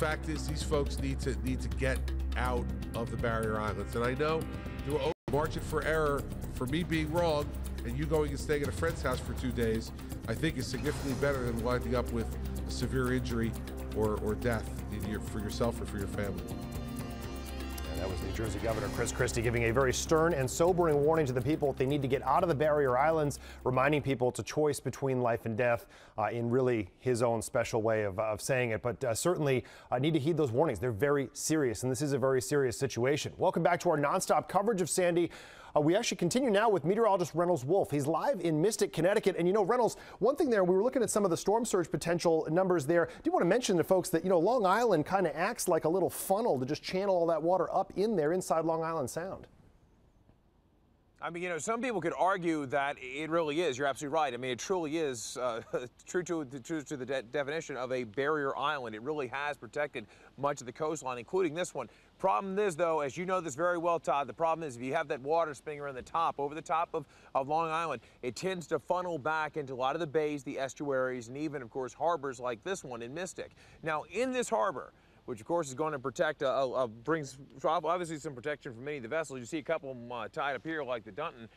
fact is, these folks need to get out of the barrier islands. And I know you were marching for error for me being wrong, and you going and staying at a friend's house for 2 days, I think is significantly better than winding up with a severe injury or death for yourself or for your family. That was New Jersey Governor Chris Christie giving a very stern and sobering warning to the people. They need to get out of the barrier islands, reminding people it's a choice between life and death in really his own special way of saying it. But certainly need to heed those warnings. They're very serious, and this is a very serious situation. Welcome back to our nonstop coverage of Sandy. We actually continue now with meteorologist Reynolds Wolf. He's live in Mystic, Connecticut. And, you know, Reynolds, one thing there, we were looking at some of the storm surge potential numbers there. I do want to mention to folks that, you know, Long Island kind of acts like a little funnel to just channel all that water up in there inside Long Island Sound. I mean, you know, some people could argue that it really is. You're absolutely right. I mean, it truly is true to the definition of a barrier island. It really has protected much of the coastline, including this one. Problem is, though, as you know this very well, Todd, the problem is if you have that water spinning around the top, over the top of Long Island, it tends to funnel back into a lot of the bays, the estuaries, and even, of course, harbors like this one in Mystic. Now, in this harbor, which of course is going to protect, brings obviously some protection for many of the vessels. You see a couple of them tied up here like the Dunton.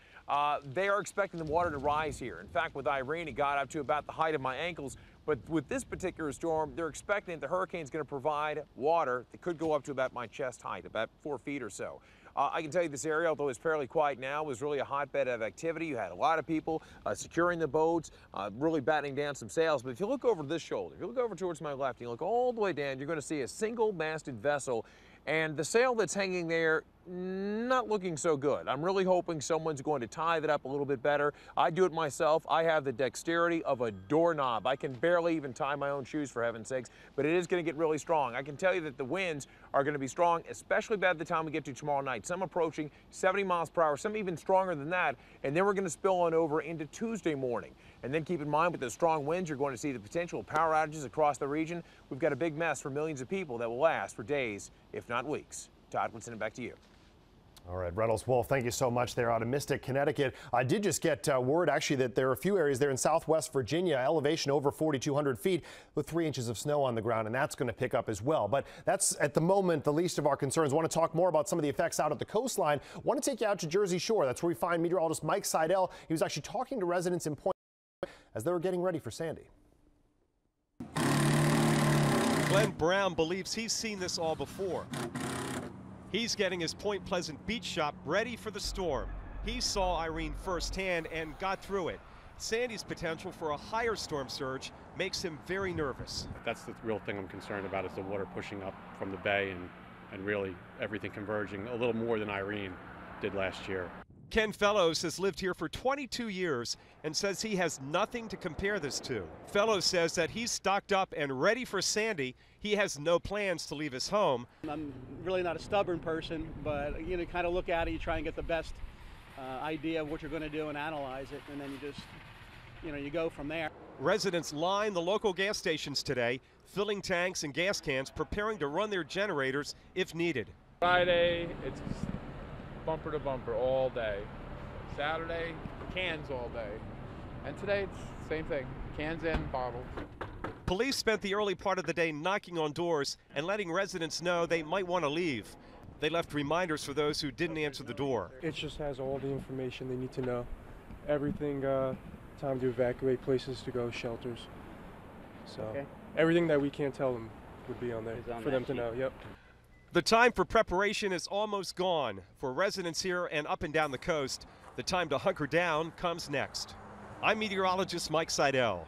They are expecting the water to rise here. In fact, with Irene, it got up to about the height of my ankles. But with this particular storm, they're expecting the hurricane's going to provide water that could go up to about my chest height, about 4 feet or so. I can tell you this area, although it's fairly quiet now, was really a hotbed of activity. You had a lot of people securing the boats, really battening down some sails. But if you look over this shoulder, if you look over towards my left, you look all the way down, you're going to see a single-masted vessel. And the sail that's hanging there, not looking so good. I'm really hoping someone's going to tie that up a little bit better. I do it myself. I have the dexterity of a doorknob. I can barely even tie my own shoes, for heaven's sakes, but it is going to get really strong. I can tell you that the winds are going to be strong, especially by the time we get to tomorrow night. Some approaching 70 miles per hour, some even stronger than that, and then we're going to spill on over into Tuesday morning. And then keep in mind, with the strong winds, you're going to see the potential power outages across the region. We've got a big mess for millions of people that will last for days, if not weeks. Todd, we'll send it back to you. All right, Reynolds Wolf, thank you so much there out of Mystic, Connecticut. I did just get word, actually, that there are a few areas there in southwest Virginia, elevation over 4,200 feet with 3 inches of snow on the ground, and that's going to pick up as well. But that's, at the moment, the least of our concerns. I want to talk more about some of the effects out at the coastline. I want to take you out to Jersey Shore. That's where we find meteorologist Mike Seidel. He was actually talking to residents in Point as they were getting ready for Sandy. Glenn Brown believes he's seen this all before. He's getting his Point Pleasant beach shop ready for the storm. He saw Irene firsthand and got through it. Sandy's potential for a higher storm surge makes him very nervous. That's the real thing I'm concerned about, is the water pushing up from the bay and really everything converging a little more than Irene did last year. Ken Fellows has lived here for 22 years and says he has nothing to compare this to. Fellows says that he's stocked up and ready for Sandy. He has no plans to leave his home. I'm really not a stubborn person, but you know, kind of look at it, you try and get the best idea of what you're going to do and analyze it, and then you just, you know, you go from there. Residents line the local gas stations today, filling tanks and gas cans, preparing to run their generators if needed. Friday, it's bumper to bumper all day. Saturday, cans all day. And today, it's the same thing, cans and bottles. Police spent the early part of the day knocking on doors and letting residents know they might want to leave. They left reminders for those who didn't answer the door. It just has all the information they need to know. Everything, time to evacuate, places to go, shelters. So everything that we can't tell them would be on there for them to know. Yep. The time for preparation is almost gone. For residents here and up and down the coast, the time to hunker down comes next. I'm meteorologist Mike Seidel.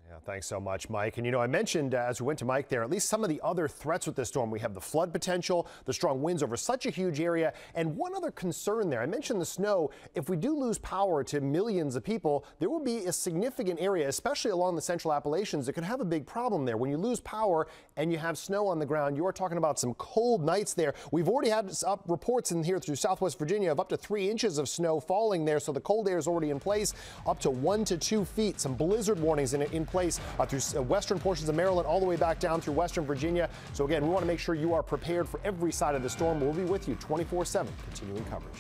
Yeah, thanks so much, Mike. And, you know, I mentioned as we went to Mike there, at least some of the other threats with this storm. We have the flood potential, the strong winds over such a huge area, and one other concern there. I mentioned the snow. If we do lose power to millions of people, there will be a significant area, especially along the central Appalachians, that could have a big problem there. When you lose power and you have snow on the ground, you are talking about some cold nights there. We've already had up reports in here through southwest Virginia of up to 3 inches of snow falling there, so the cold air is already in place, up to 1 to 2 feet. Some blizzard warnings in place through western portions of Maryland all the way back down through western Virginia. So again, we want to make sure you are prepared for every side of the storm. We'll be with you 24/7, continuing coverage.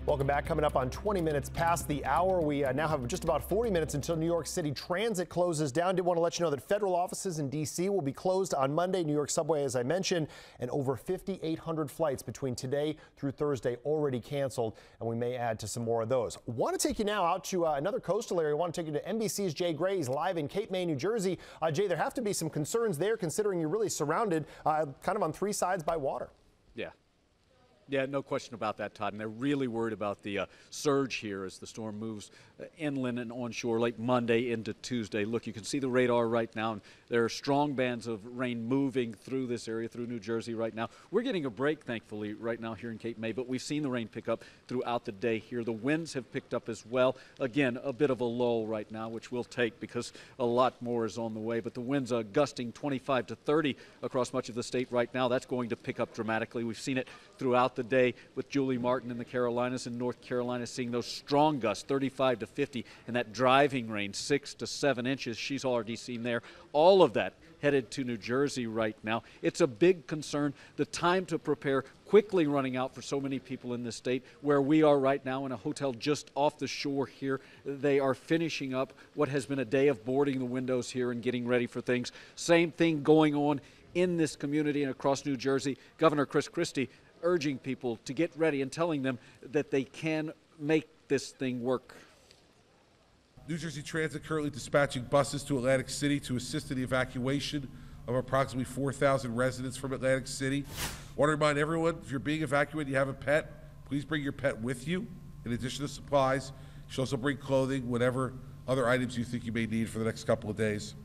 Welcome back. Coming up on 20 minutes past the hour. We now have just about 40 minutes until New York City Transit closes down. Did want to let you know that federal offices in D.C. will be closed on Monday. New York subway, as I mentioned, and over 5,800 flights between today through Thursday already canceled, and we may add to some more of those. Want to take you now out to another coastal area. I want to take you to NBC's Jay Gray. He's live in Cape May, New Jersey. Jay, there have to be some concerns there considering you're really surrounded kind of on three sides by water. Yeah, no question about that, Todd. And they're really worried about the surge here as the storm moves inland and onshore late Monday into Tuesday. Look, you can see the radar right now, and there are strong bands of rain moving through this area, through New Jersey right now. We're getting a break, thankfully, right now here in Cape May, but we've seen the rain pick up throughout the day here. The winds have picked up as well. Again, a bit of a lull right now, which we'll take because a lot more is on the way. But the winds are gusting 25 to 30 across much of the state right now. That's going to pick up dramatically. We've seen it throughout the day with Julie Martin in the Carolinas and North Carolina seeing those strong gusts, 35 to 50, and that driving rain, 6 to 7 inches. She's already seen there. All of that headed to New Jersey right now. It's a big concern. The time to prepare quickly running out for so many people in this state. Where we are right now in a hotel just off the shore here, they are finishing up what has been a day of boarding the windows here and getting ready for things. Same thing going on in this community and across New Jersey. Governor Chris Christie urging people to get ready and telling them that they can make this thing work. New Jersey Transit currently dispatching buses to Atlantic City to assist in the evacuation of approximately 4,000 residents from Atlantic City. Want to remind everyone, if you're being evacuated, you have a pet, please bring your pet with you. In addition to supplies, you should also bring clothing, whatever other items you think you may need for the next couple of days.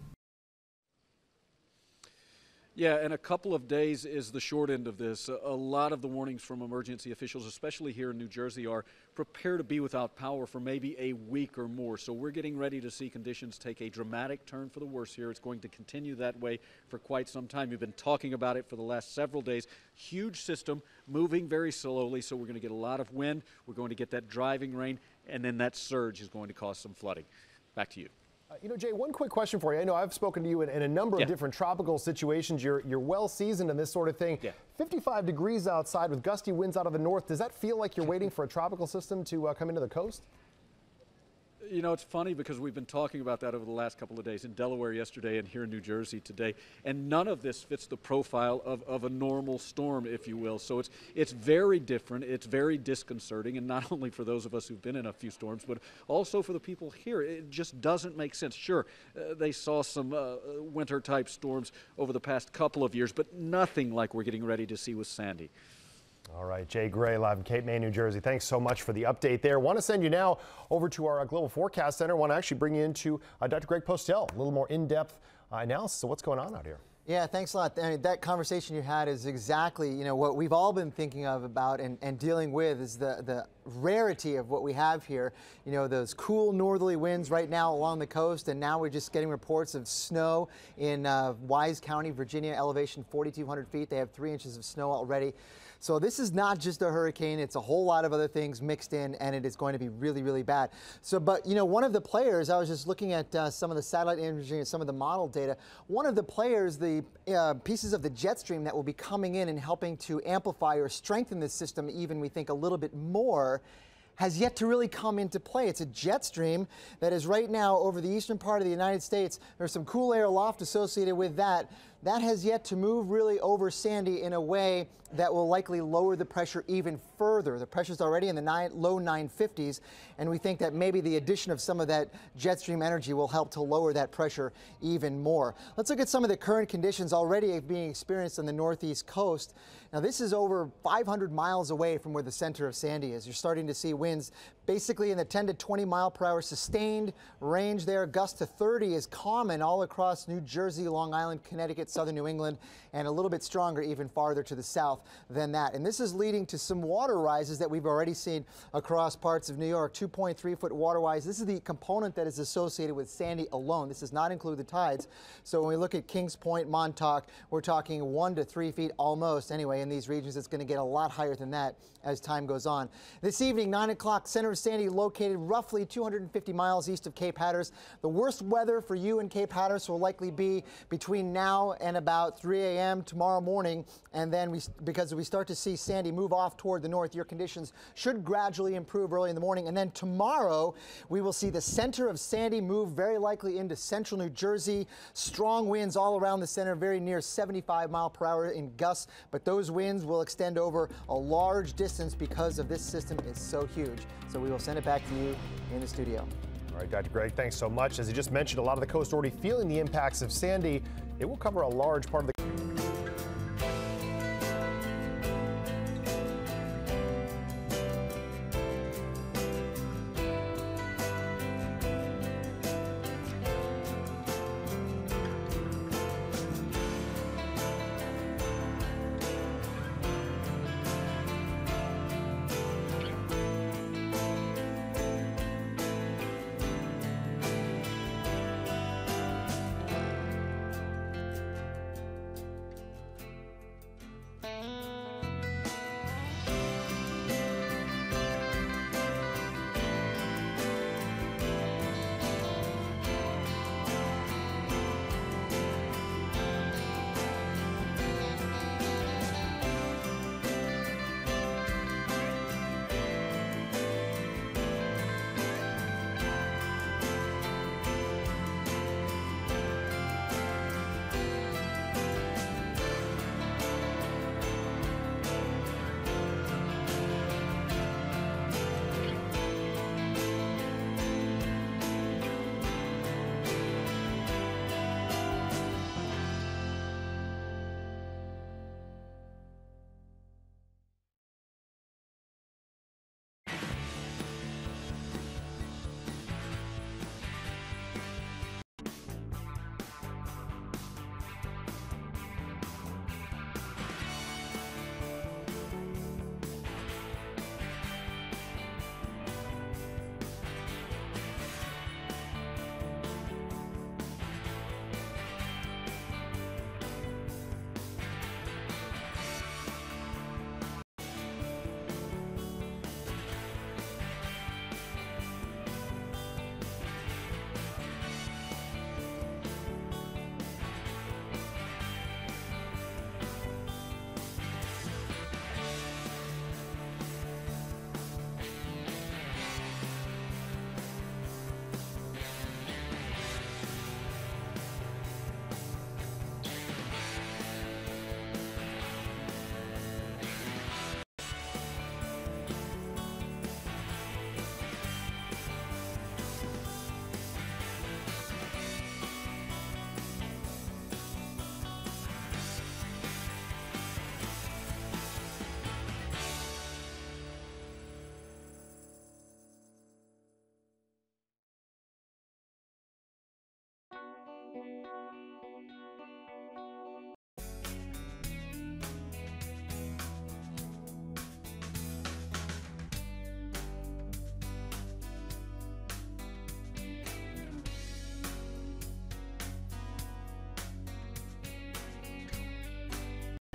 Yeah, and a couple of days is the short end of this. A lot of the warnings from emergency officials, especially here in New Jersey, are prepare to be without power for maybe a week or more. So we're getting ready to see conditions take a dramatic turn for the worse here. It's going to continue that way for quite some time. We've been talking about it for the last several days. Huge system moving very slowly, so we're going to get a lot of wind. We're going to get that driving rain, and then that surge is going to cause some flooding. Back to you. You know, Jay, one quick question for you. I know I've spoken to you in a number of different tropical situations. You're well seasoned in this sort of thing. 55 degrees outside with gusty winds out of the north. Does that feel like you're waiting for a tropical system to come into the coast? You know, it's funny because we've been talking about that over the last couple of days in Delaware yesterday and here in New Jersey today, and none of this fits the profile of a normal storm, if you will. So it's very different. It's very disconcerting, and not only for those of us who've been in a few storms, but also for the people here. It just doesn't make sense. Sure, they saw some winter-type storms over the past couple of years, but nothing like we're getting ready to see with Sandy. All right, Jay Gray, live in Cape May, New Jersey. Thanks so much for the update there. Want to send you now over to our Global Forecast Center. Want to actually bring you into Dr. Greg Postel, a little more in-depth analysis of what's going on out here. Yeah, thanks a lot. I mean, that conversation you had is exactly, you know, what we've all been thinking of about and dealing with is the rarity of what we have here. You know, those cool northerly winds right now along the coast, and now we're just getting reports of snow in Wise County, Virginia, elevation 4,200 feet. They have 3 inches of snow already. So this is not just a hurricane, it's a whole lot of other things mixed in, and it is going to be really, really bad. So, but you know, one of the players, I was just looking at some of the satellite imagery and some of the model data, one of the players, the pieces of the jet stream that will be coming in and helping to amplify or strengthen this system even, we think, a little bit more, has yet to really come into play. It's a jet stream that is right now over the eastern part of the United States. There's some cool air aloft associated with that. That has yet to move really over Sandy in a way that will likely lower the pressure even further. The pressure's already in the low 950s, and we think that maybe the addition of some of that jet stream energy will help to lower that pressure even more. Let's look at some of the current conditions already being experienced on the northeast coast. Now, this is over 500 miles away from where the center of Sandy is. You're starting to see winds basically in the 10 to 20 mile per hour sustained range there. Gust to 30 is common all across New Jersey, Long Island, Connecticut, southern New England, and a little bit stronger even farther to the south than that. And this is leading to some water rises that we've already seen across parts of New York. 2.3 foot water rise. This is the component that is associated with Sandy alone. This does not include the tides. So when we look at Kings Point, Montauk, we're talking 1 to 3 feet almost. Anyway, in these regions, it's going to get a lot higher than that as time goes on. This evening, 9 o'clock, center of of Sandy located roughly 250 miles east of Cape Hatteras. The worst weather for you in Cape Hatteras will likely be between now and about 3 a.m. tomorrow morning. And then because we start to see Sandy move off toward the north, your conditions should gradually improve early in the morning. And then tomorrow, we will see the center of Sandy move very likely into central New Jersey. Strong winds all around the center, very near 75 mile per hour in gusts. But those winds will extend over a large distance because of this system is so huge. So we will send it back to you in the studio. All right, Dr. Greg, thanks so much. As you just mentioned, a lot of the coast already feeling the impacts of Sandy. It will cover a large part of the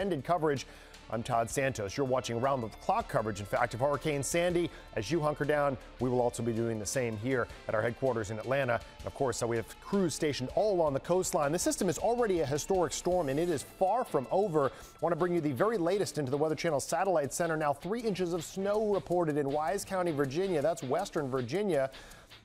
extended coverage. I'm Todd Santos. You're watching round-the-clock coverage, in fact, of Hurricane Sandy. As you hunker down, we will also be doing the same here at our headquarters in Atlanta. And of course, we have crews stationed all along the coastline. The system is already a historic storm, and it is far from over. I want to bring you the very latest into the Weather Channel Satellite Center. Now, 3 inches of snow reported in Wise County, Virginia. That's western Virginia.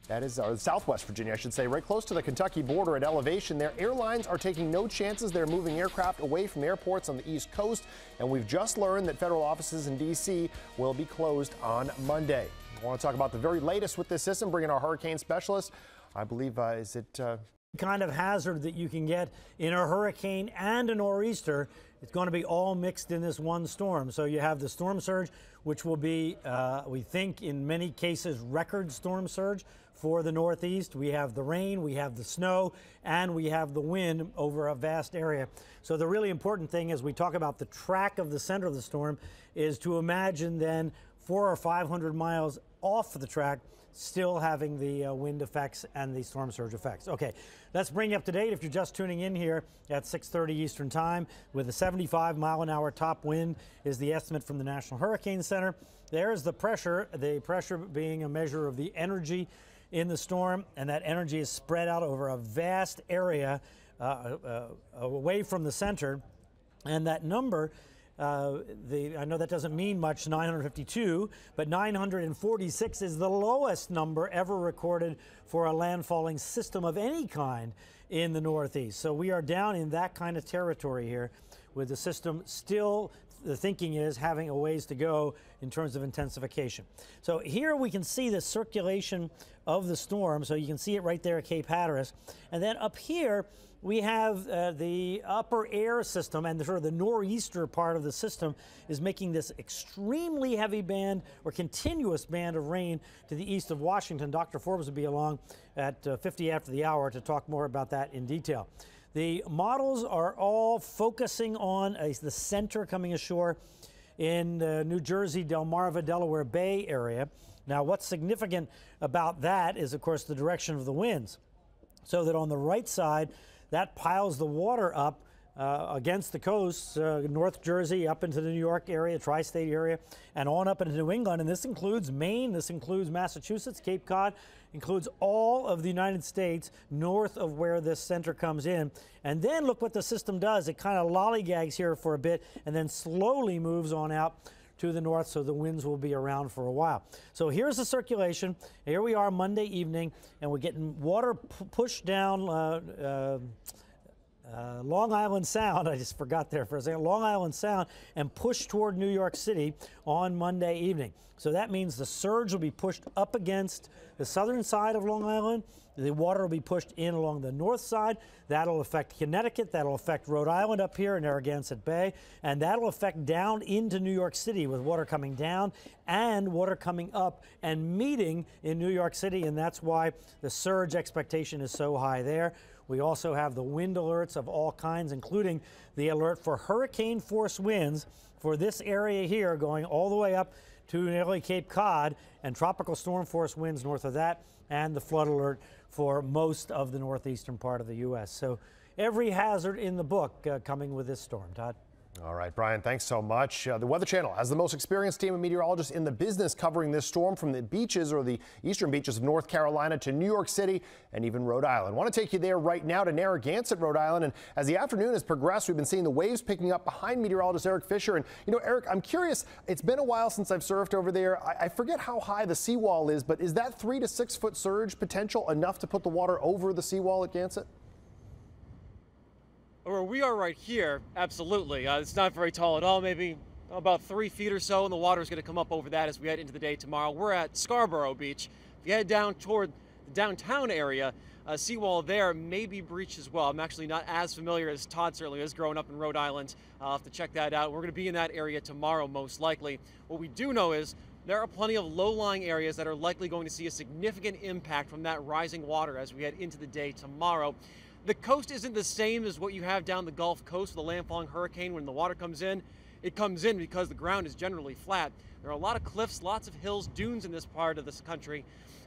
That is Southwest Virginia, I should say, right close to the Kentucky border at elevation there. Airlines are taking no chances. They're moving aircraft away from airports on the East Coast. And we've just learned that federal offices in D.C. will be closed on Monday. I want to talk about the very latest with this system, bring in our hurricane specialist. I believe, is it... kind of hazard that you can get in a hurricane and a nor'easter. It's going to be all mixed in this one storm. So you have the storm surge, which will be, we think, in many cases, record storm surge for the Northeast. We have the rain, we have the snow, and we have the wind over a vast area. So the really important thing as we talk about the track of the center of the storm is to imagine then 400 or 500 miles off the track, still having the wind effects and the storm surge effects. Okay, let's bring you up to date. If you're just tuning in here at 6:30 Eastern Time, with a 75-mile-an-hour top wind is the estimate from the National Hurricane Center. There's the pressure being a measure of the energy in the storm, and that energy is spread out over a vast area away from the center. And that number, I know that doesn't mean much, 952, but 946 is the lowest number ever recorded for a landfalling system of any kind in the Northeast. So we are down in that kind of territory here, with the system still, the thinking is, having a ways to go in terms of intensification. So here we can see the circulation of the storm. So you can see it right there at Cape Hatteras. And then up here, we have the upper air system, and sort of the nor'easter part of the system is making this extremely heavy band or continuous band of rain to the east of Washington. Dr. Forbes will be along at 50 after the hour to talk more about that in detail. The models are all focusing on the center coming ashore in New Jersey, Delmarva, Delaware Bay area. Now, what's significant about that is, of course, the direction of the winds. So that on the right side, that piles the water up against the coast, North Jersey, up into the New York area, tri-state area, and on up into New England. And this includes Maine, this includes Massachusetts, Cape Cod, includes all of the United States north of where this center comes in. And then look what the system does. It kind of lollygags here for a bit and then slowly moves on out to the north, so the winds will be around for a while. So here's the circulation. Here we are Monday evening, and we're getting water pushed down Long Island Sound. I just forgot there for a second. Long Island Sound, and pushed toward New York City on Monday evening. So that means the surge will be pushed up against the southern side of Long Island. The water will be pushed in along the north side. That'll affect Connecticut. That'll affect Rhode Island up here in Narragansett Bay. And that'll affect down into New York City, with water coming down and water coming up and meeting in New York City. And that's why the surge expectation is so high there. We also have the wind alerts of all kinds, including the alert for hurricane force winds for this area here, going all the way up to nearly Cape Cod, and tropical storm force winds north of that, and the flood alert for most of the northeastern part of the U.S. So every hazard in the book coming with this storm. Todd? All right, Brian, thanks so much. The Weather Channel has the most experienced team of meteorologists in the business covering this storm, from the beaches, or the eastern beaches of North Carolina, to New York City and even Rhode Island. I want to take you there right now to Narragansett, Rhode Island. And as the afternoon has progressed, we've been seeing the waves picking up behind meteorologist Eric Fisher. And, you know, Eric, I'm curious, it's been a while since I've surfed over there. I forget how high the seawall is, but is that 3 to 6 foot surge potential enough to put the water over the seawall at Gansett? Where we are right here, absolutely. It's not very tall at all, maybe about 3 feet or so, and the water is going to come up over that as we head into the day tomorrow. We're at Scarborough Beach. If you head down toward the downtown area, seawall there may be breached as well. I'm actually not as familiar as Todd certainly is, growing up in Rhode Island. I'll have to check that out. We're going to be in that area tomorrow, most likely. What we do know is there are plenty of low-lying areas that are likely going to see a significant impact from that rising water as we head into the day tomorrow. The coast isn't the same as what you have down the Gulf Coast with a landfalling hurricane. When the water comes in, it comes in because the ground is generally flat. There are a lot of cliffs, lots of hills, dunes in this part of this country,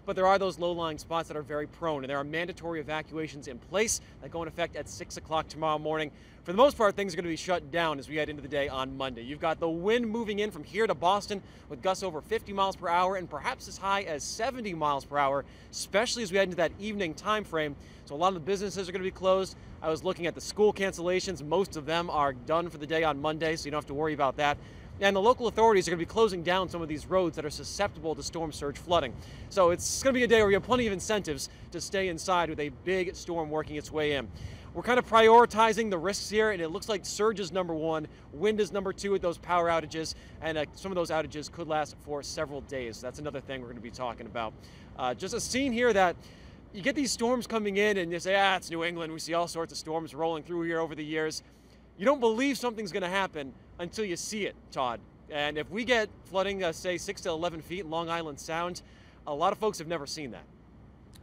but there are those low-lying spots that are very prone, and there are mandatory evacuations in place that go in effect at 6 o'clock tomorrow morning. For the most part, things are going to be shut down as we head into the day on Monday. You've got the wind moving in from here to Boston with gusts over 50 miles per hour and perhaps as high as 70 miles per hour, especially as we head into that evening time frame. So a lot of the businesses are going to be closed. I was looking at the school cancellations. Most of them are done for the day on Monday, so you don't have to worry about that. And the local authorities are going to be closing down some of these roads that are susceptible to storm surge flooding. So it's going to be a day where you have plenty of incentives to stay inside with a big storm working its way in. We're kind of prioritizing the risks here, and it looks like surge is number 1, wind is number 2 with those power outages, and some of those outages could last for several days. That's another thing we're going to be talking about. Just a scene here that you get these storms coming in, and you say, it's New England. We see all sorts of storms rolling through here over the years. You don't believe something's going to happen until you see it, Todd. And if we get flooding, say, 6 to 11 feet in Long Island Sound, a lot of folks have never seen that.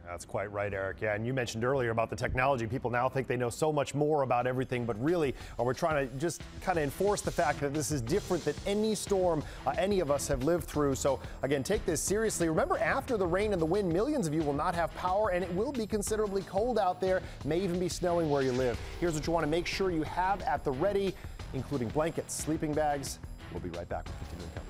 That's quite right, Eric. Yeah, and you mentioned earlier about the technology. People now think they know so much more about everything, but really we're trying to just kind of enforce the fact that this is different than any storm any of us have lived through. So again, take this seriously. Remember, after the rain and the wind, millions of you will not have power, and it will be considerably cold out there. May even be snowing where you live. Here's what you want to make sure you have at the ready, including blankets, sleeping bags. We'll be right back with continuing coverage.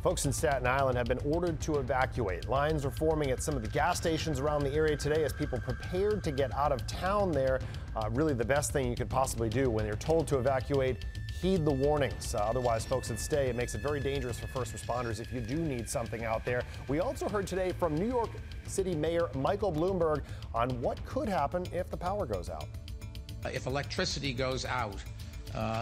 Folks in Staten Island have been ordered to evacuate. Lines are forming at some of the gas stations around the area today as people prepared to get out of town there. Really the best thing you could possibly do when you're told to evacuate. Heed the warnings. Otherwise, folks that stay, it makes it very dangerous for first responders if you do need something out there. We also heard today from New York City Mayor Michael Bloomberg on what could happen if the power goes out. If electricity goes out,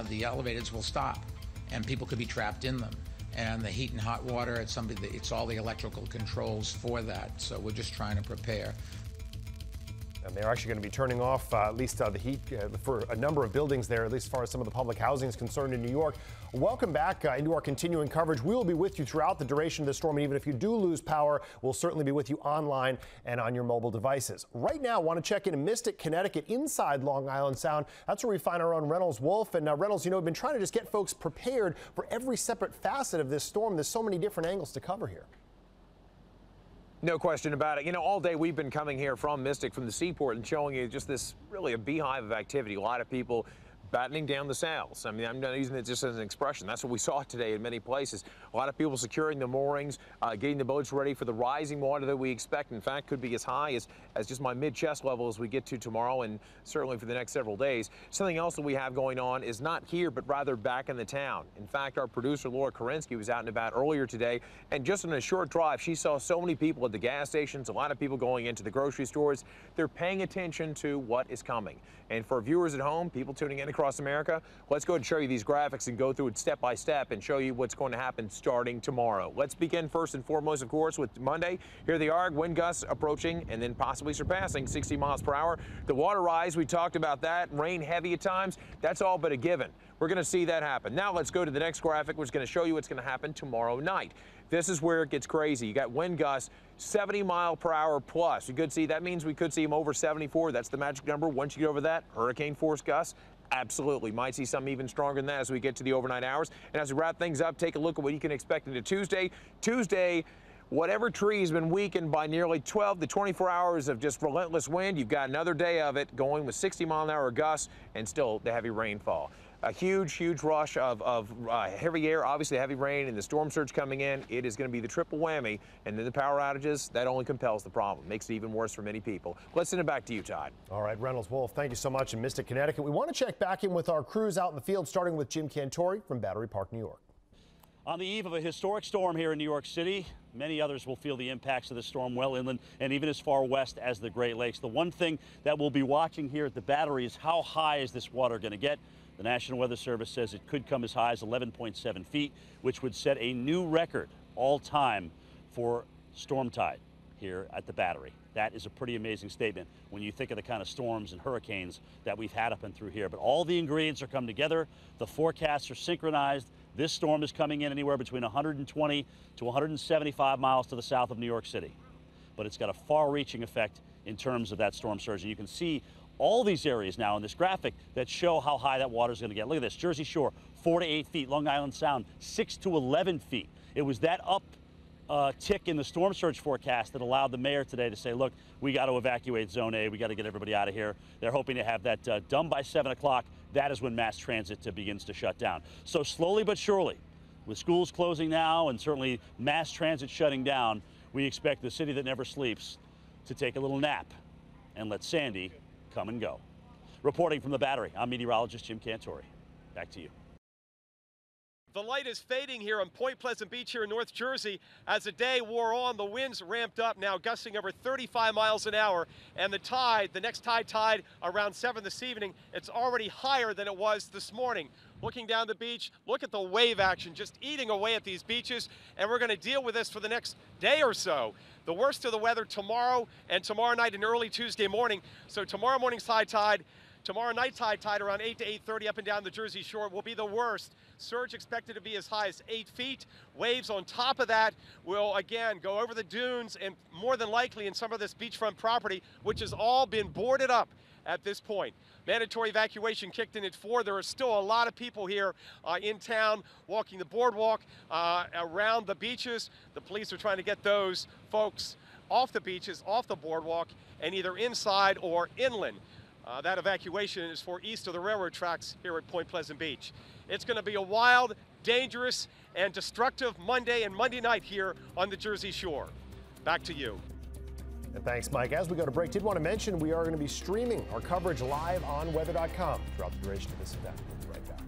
the elevators will stop and people could be trapped in them. And the heat and hot water, it's all the electrical controls for that. So we're just trying to prepare. And they're actually going to be turning off at least the heat for a number of buildings there, at least as far as some of the public housing is concerned in New York. Welcome back into our continuing coverage. We will be with you throughout the duration of the storm. And even if you do lose power, we'll certainly be with you online and on your mobile devices. Right now, I want to check in Mystic, Connecticut, inside Long Island Sound. That's where we find our own Reynolds Wolf. And Reynolds, you know, we've been trying to just get folks prepared for every separate facet of this storm. There's so many different angles to cover here. No question about it. You know, all day we've been coming here from Mystic, from the seaport, and showing you just this really a beehive of activity. A lot of people battening down the sails. I mean, I'm not using it just as an expression. That's what we saw today in many places. A lot of people securing the moorings, getting the boats ready for the rising water that we expect. In fact, could be as high as just my mid-chest level as we get to tomorrow and certainly for the next several days. Something else that we have going on is not here, but rather back in the town. In fact, our producer, Laura Korinsky, was out and about earlier today, and just in a short drive, she saw so many people at the gas stations, a lot of people going into the grocery stores. They're paying attention to what is coming. And for viewers at home, people tuning in across across America. Let's go ahead and show you these graphics and go through it step by step and show you what's going to happen starting tomorrow. Let's begin first and foremost, of course, with Monday. Here they are, wind gusts approaching and then possibly surpassing 60 miles per hour. The water rise, we talked about that. Rain heavy at times. That's all but a given. We're going to see that happen. Now let's go to the next graphic, which is going to show you what's going to happen tomorrow night. This is where it gets crazy. You got wind gusts 70 mile per hour plus. You could see that means we could see them over 74. That's the magic number. Once you get over that, hurricane force gusts. Absolutely. Might see some even stronger than that as we get to the overnight hours. And as we wrap things up, take a look at what you can expect into Tuesday. Tuesday, whatever tree has been weakened by nearly 12 to 24 hours of just relentless wind, you've got another day of it going with 60 mile an hour gusts and still the heavy rainfall. A huge rush of heavy air, obviously heavy rain, and the storm surge coming in. It is going to be the triple whammy, and then the power outages, that only compels the problem. Makes it even worse for many people. Let's send it back to you, Todd. All right, Reynolds Wolf, thank you so much in Mystic, Connecticut. We want to check back in with our crews out in the field, starting with Jim Cantori from Battery Park, New York. On the eve of a historic storm here in New York City, many others will feel the impacts of the storm well inland and even as far west as the Great Lakes. The one thing that we'll be watching here at the Battery is how high is this water going to get? The National Weather Service says it could come as high as 11.7 feet, which would set a new record all time for storm tide here at the Battery. That is a pretty amazing statement when you think of the kind of storms and hurricanes that we've had up and through here. But all the ingredients are coming together. The forecasts are synchronized. This storm is coming in anywhere between 120 to 175 miles to the south of New York City. But it's got a far-reaching effect in terms of that storm surge. And you can see all these areas now in this graphic that show how high that water is going to get. Look at this, Jersey Shore, 4 to 8 feet. Long Island Sound, 6 to 11 feet. It was that tick in the storm surge forecast that allowed the mayor today to say, look, we got to evacuate Zone A. We got to get everybody out of here. They're hoping to have that done by 7 o'clock. That is when mass transit begins to shut down. So slowly but surely, with schools closing now and certainly mass transit shutting down, we expect the city that never sleeps to take a little nap and let Sandy come and go. Reporting from the Battery, I'm meteorologist Jim Cantori. Back to you. The light is fading here on Point Pleasant Beach here in North Jersey. As the day wore on, the winds ramped up, now gusting over 35 miles an hour. And the tide, the next tide around 7 this evening, it's already higher than it was this morning. Looking down the beach, look at the wave action just eating away at these beaches. And we're going to deal with this for the next day or so. The worst of the weather tomorrow and tomorrow night and early Tuesday morning. So tomorrow morning's high tide, tomorrow night's high tide around 8 to 8:30 up and down the Jersey Shore will be the worst. Surge expected to be as high as 8 feet. Waves on top of that will again go over the dunes and more than likely in some of this beachfront property, which has all been boarded up at this point. Mandatory evacuation kicked in at 4. There are still a lot of people here in town walking the boardwalk around the beaches. The police are trying to get those folks off the beaches, off the boardwalk, and either inside or inland. That evacuation is for east of the railroad tracks here at Point Pleasant Beach. It's going to be a wild, dangerous, and destructive Monday and Monday night here on the Jersey Shore. Back to you. And thanks, Mike. As we go to break, did want to mention we are going to be streaming our coverage live on weather.com throughout the duration of this event. We'll be right back.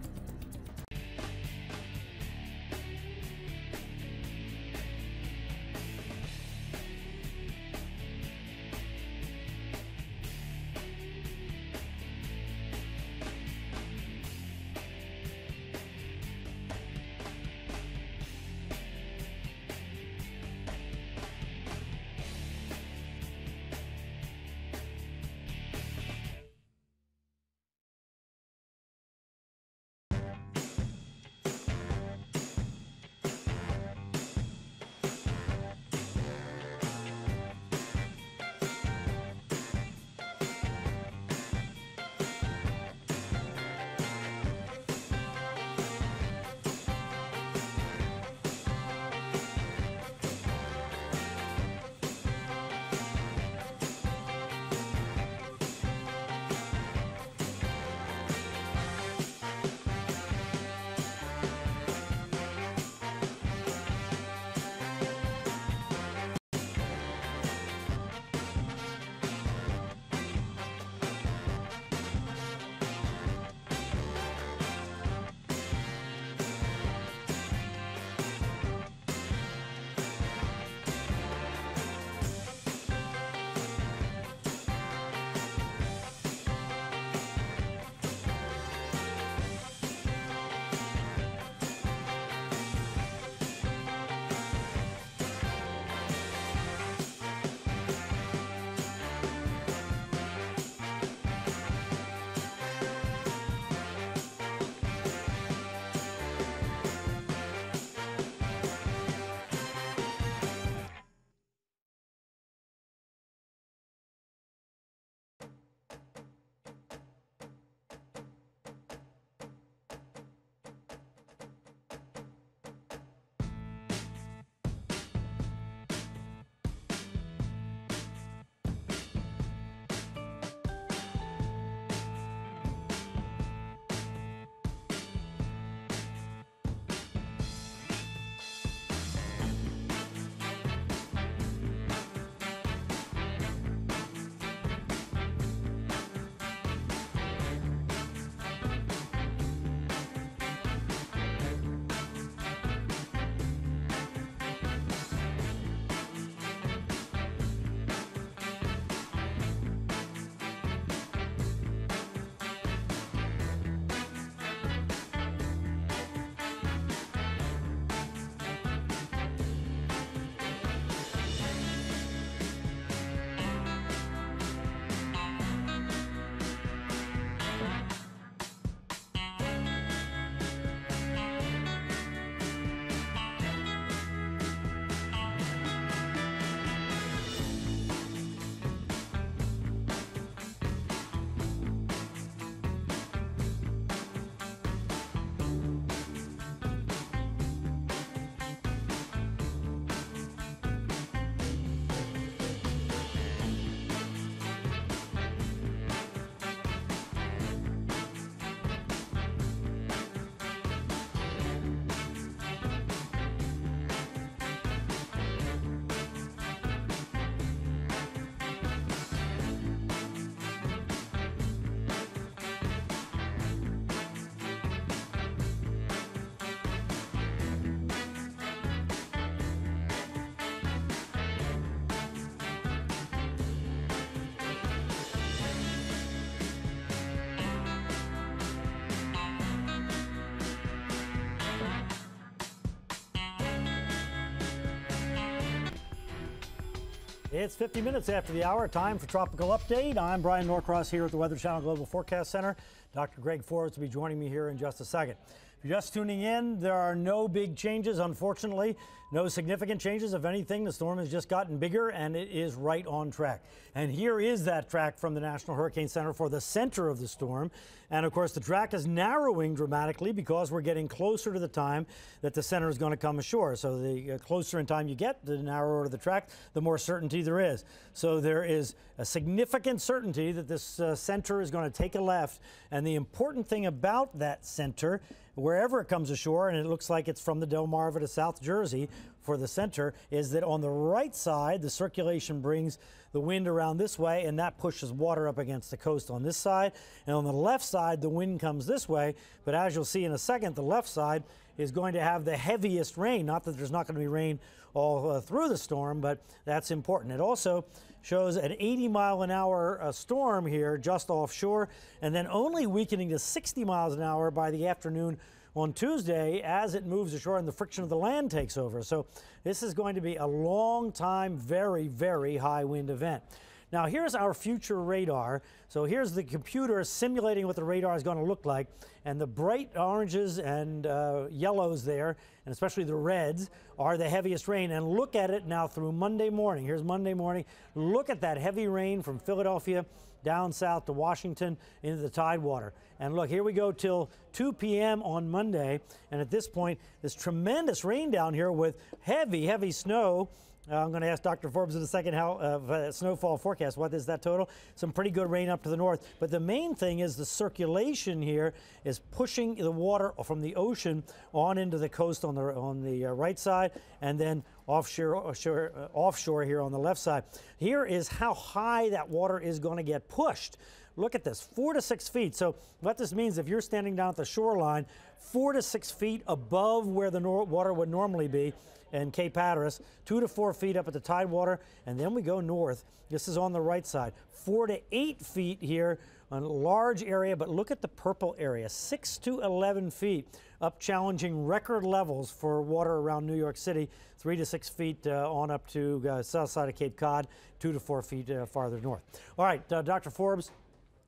It's 50 minutes after the hour. Time for Tropical Update. I'm Brian Norcross here at the Weather Channel Global Forecast Center. Dr. Greg Forbes will be joining me here in just a second. If you're just tuning in, there are no big changes, unfortunately. No significant changes. If anything, the storm has just gotten bigger and it is right on track. And here is that track from the National Hurricane Center for the center of the storm. And of course, the track is narrowing dramatically because we're getting closer to the time that the center is going to come ashore. So the closer in time you get, the narrower the track, the more certainty there is. So there is a significant certainty that this center is going to take a left. And the important thing about that center, wherever it comes ashore, and it looks like it's from the Delmarva to South Jersey for the center, is that on the right side, the circulation brings the wind around this way, and that pushes water up against the coast on this side. And on the left side, the wind comes this way, but as you'll see in a second, the left side is going to have the heaviest rain. Not that there's not going to be rain all through the storm, but that's important. It also shows an 80-mile-an-hour storm here just offshore, and then only weakening to 60 miles an hour by the afternoon on Tuesday as it moves ashore and the friction of the land takes over. So this is going to be a long time, very, very high wind event. Now here's our future radar. So here's the computer simulating what the radar is going to look like, and the bright oranges and yellows there, and especially the reds, are the heaviest rain. And look at it now through Monday morning. Here's Monday morning. Look at that heavy rain from Philadelphia down south to Washington into the Tidewater. And look, here we go till 2 p.m. on Monday, and at this point, this tremendous rain down here with heavy, heavy snow. I'm going to ask Dr. Forbes in a second how snowfall forecast. What is that total? Some pretty good rain up to the north. But the main thing is the circulation here is pushing the water from the ocean on into the coast on the right side, and then offshore here on the left side. Here is how high that water is going to get pushed. Look at this, 4 to 6 feet. So what this means, if you're standing down at the shoreline, 4 to 6 feet above where the water would normally be in Cape Hatteras, 2 to 4 feet up at the Tidewater, and then we go north. This is on the right side. 4 to 8 feet here on a large area, but look at the purple area, 6 to 11 feet up, challenging record levels for water around New York City, 3 to 6 feet on up to south side of Cape Cod, 2 to 4 feet farther north. All right, Dr. Forbes,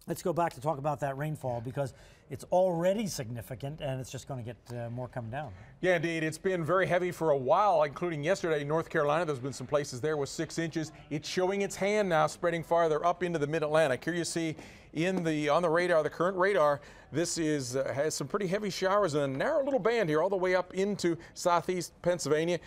let's go back to talk about that rainfall because it's already significant and it's just going to get more coming down. Yeah, indeed. It's been very heavy for a while, including yesterday in North Carolina. There's been some places there with 6 inches. It's showing its hand now, spreading farther up into the mid-Atlantic. Here you see on the radar, the current radar, this has some pretty heavy showers and a narrow little band here all the way up into southeast Pennsylvania,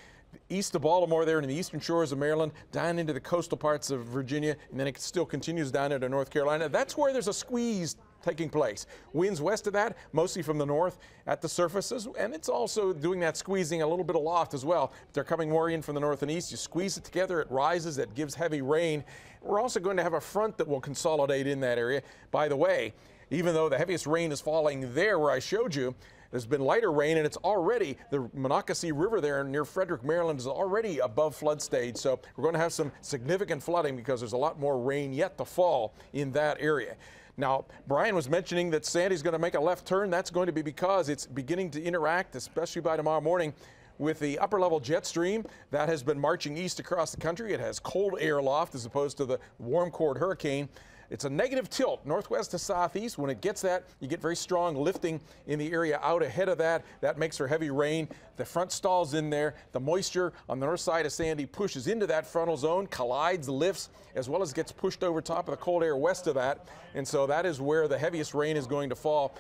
east of Baltimore there in the eastern shores of Maryland, down into the coastal parts of Virginia, and then it still continues down into North Carolina. That's where there's a squeeze taking place. Winds west of that, mostly from the north at the surfaces, and it's also doing that squeezing a little bit aloft as well. They're coming more in from the north and east. You squeeze it together, it rises, it gives heavy rain. We're also going to have a front that will consolidate in that area. By the way, even though the heaviest rain is falling there where I showed you, there's been lighter rain, and it's already, the Monocacy River there near Frederick, Maryland is already above flood stage. So we're going to have some significant flooding because there's a lot more rain yet to fall in that area. Now, Brian was mentioning that Sandy's going to make a left turn. That's going to be because it's beginning to interact, especially by tomorrow morning, with the upper level jet stream that has been marching east across the country. It has cold air aloft as opposed to the warm core hurricane. It's a negative tilt, northwest to southeast. When it gets that, you get very strong lifting in the area out ahead of that. That makes for heavy rain. The front stalls in there. The moisture on the north side of Sandy pushes into that frontal zone, collides, lifts, as well as gets pushed over top of the cold air west of that. And so that is where the heaviest rain is going to fall.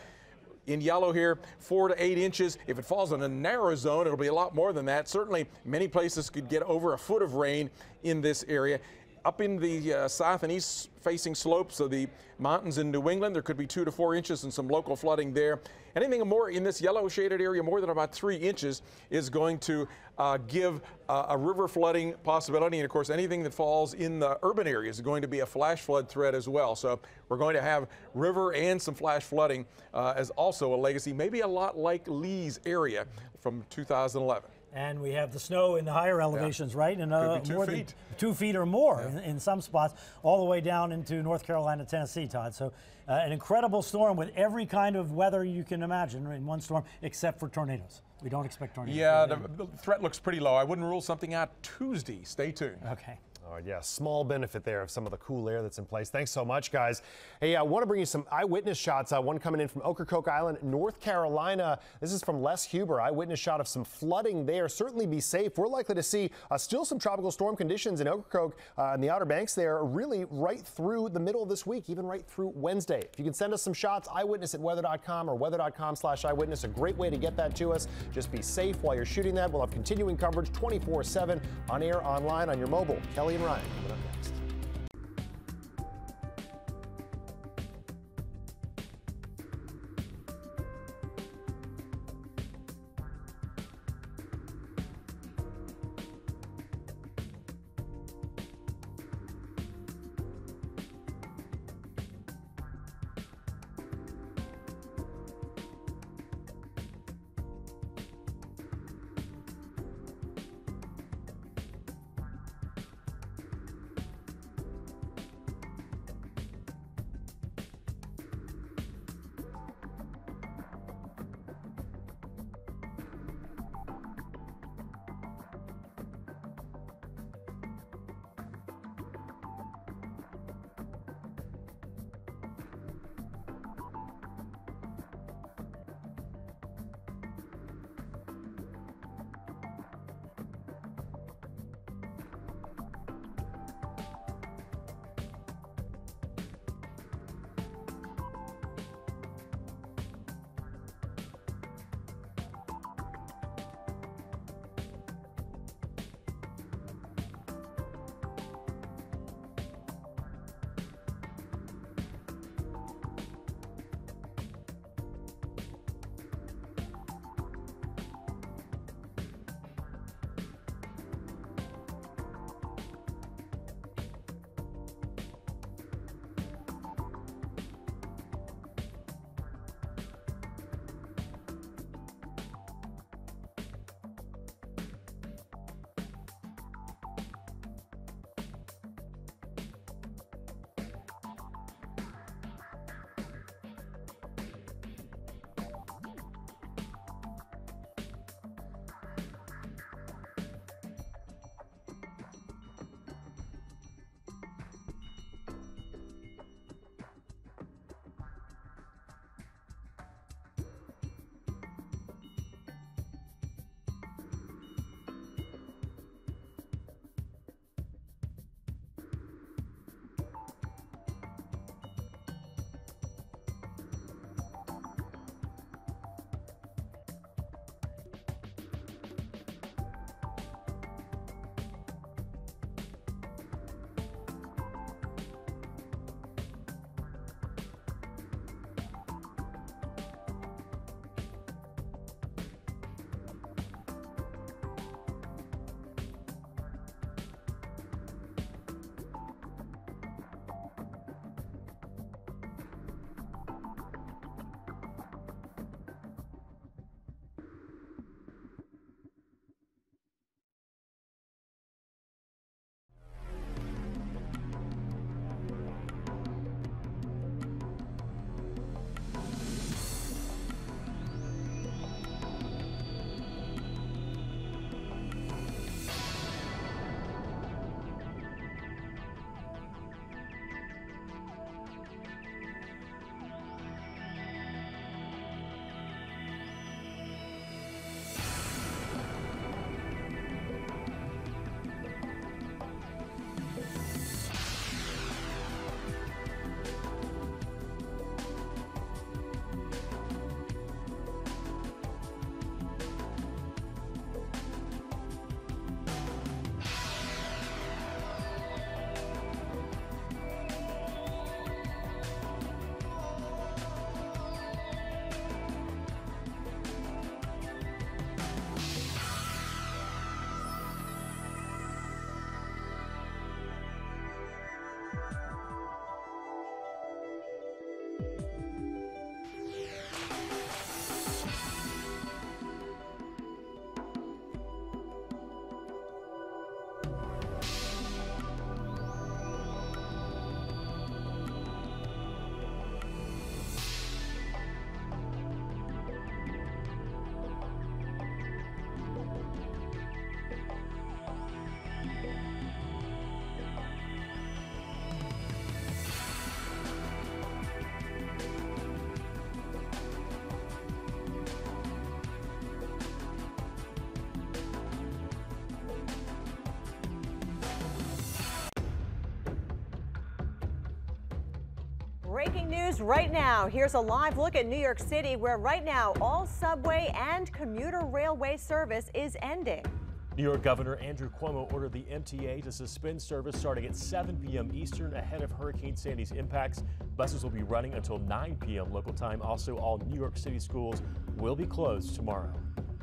In yellow here, 4 to 8 inches. If it falls in a narrow zone, it'll be a lot more than that. Certainly, many places could get over a foot of rain in this area. Up in the south and east facing slopes of the mountains in New England, there could be 2 to 4 inches and some local flooding there. Anything more in this yellow shaded area, more than about 3 inches, is going to give a river flooding possibility. And of course, anything that falls in the urban areas is going to be a flash flood threat as well. So we're going to have river and some flash flooding as also a legacy, maybe a lot like Lee's area from 2011. And we have the snow in the higher elevations, right? And more than 2 feet or more in some spots, all the way down into North Carolina, Tennessee, Todd. So an incredible storm with every kind of weather you can imagine in one storm, except for tornadoes. We don't expect tornadoes. Yeah, the threat looks pretty low. I wouldn't rule something out Tuesday. Stay tuned. Okay. All right, yeah, small benefit there of some of the cool air that's in place. Thanks so much, guys. Hey, I want to bring you some eyewitness shots. One coming in from Ocracoke Island, North Carolina. This is from Les Huber. Eyewitness shot of some flooding there. Certainly be safe. We're likely to see still some tropical storm conditions in Ocracoke and the Outer Banks there, really right through the middle of this week, even right through Wednesday. If you can send us some shots, eyewitness@weather.com or weather.com/eyewitness. A great way to get that to us. Just be safe while you're shooting that. We'll have continuing coverage 24/7 on air, online, on your mobile. Kelly and Ryan coming up next. Breaking news right now. Here's a live look at New York City, where right now all subway and commuter railway service is ending. New York Governor Andrew Cuomo ordered the MTA to suspend service starting at 7 p.m. Eastern ahead of Hurricane Sandy's impacts. Buses will be running until 9 p.m. local time. Also, all New York City schools will be closed tomorrow.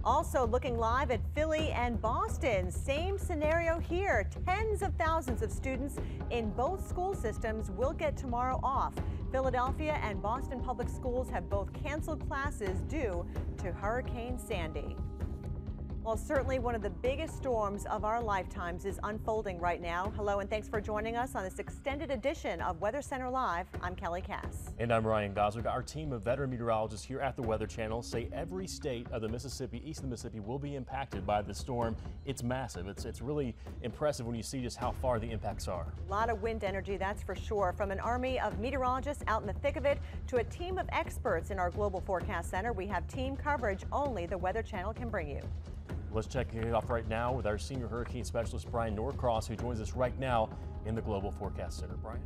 Also looking live at Philly and Boston. Same scenario here. Tens of thousands of students in both school systems will get tomorrow off. Philadelphia and Boston public schools have both canceled classes due to Hurricane Sandy. Well, certainly one of the biggest storms of our lifetimes is unfolding right now. Hello and thanks for joining us on this extended edition of Weather Center Live. I'm Kelly Cass. And I'm Ryan Goswick. Our team of veteran meteorologists here at the Weather Channel say every state of the Mississippi, east of the Mississippi, will be impacted by the storm. It's massive. It's really impressive when you see just how far the impacts are. A lot of wind energy, that's for sure. From an army of meteorologists out in the thick of it to a team of experts in our Global Forecast Center, we have team coverage only the Weather Channel can bring you. Let's check it off right now with our senior hurricane specialist, Brian Norcross, who joins us right now in the Global Forecast Center. Brian.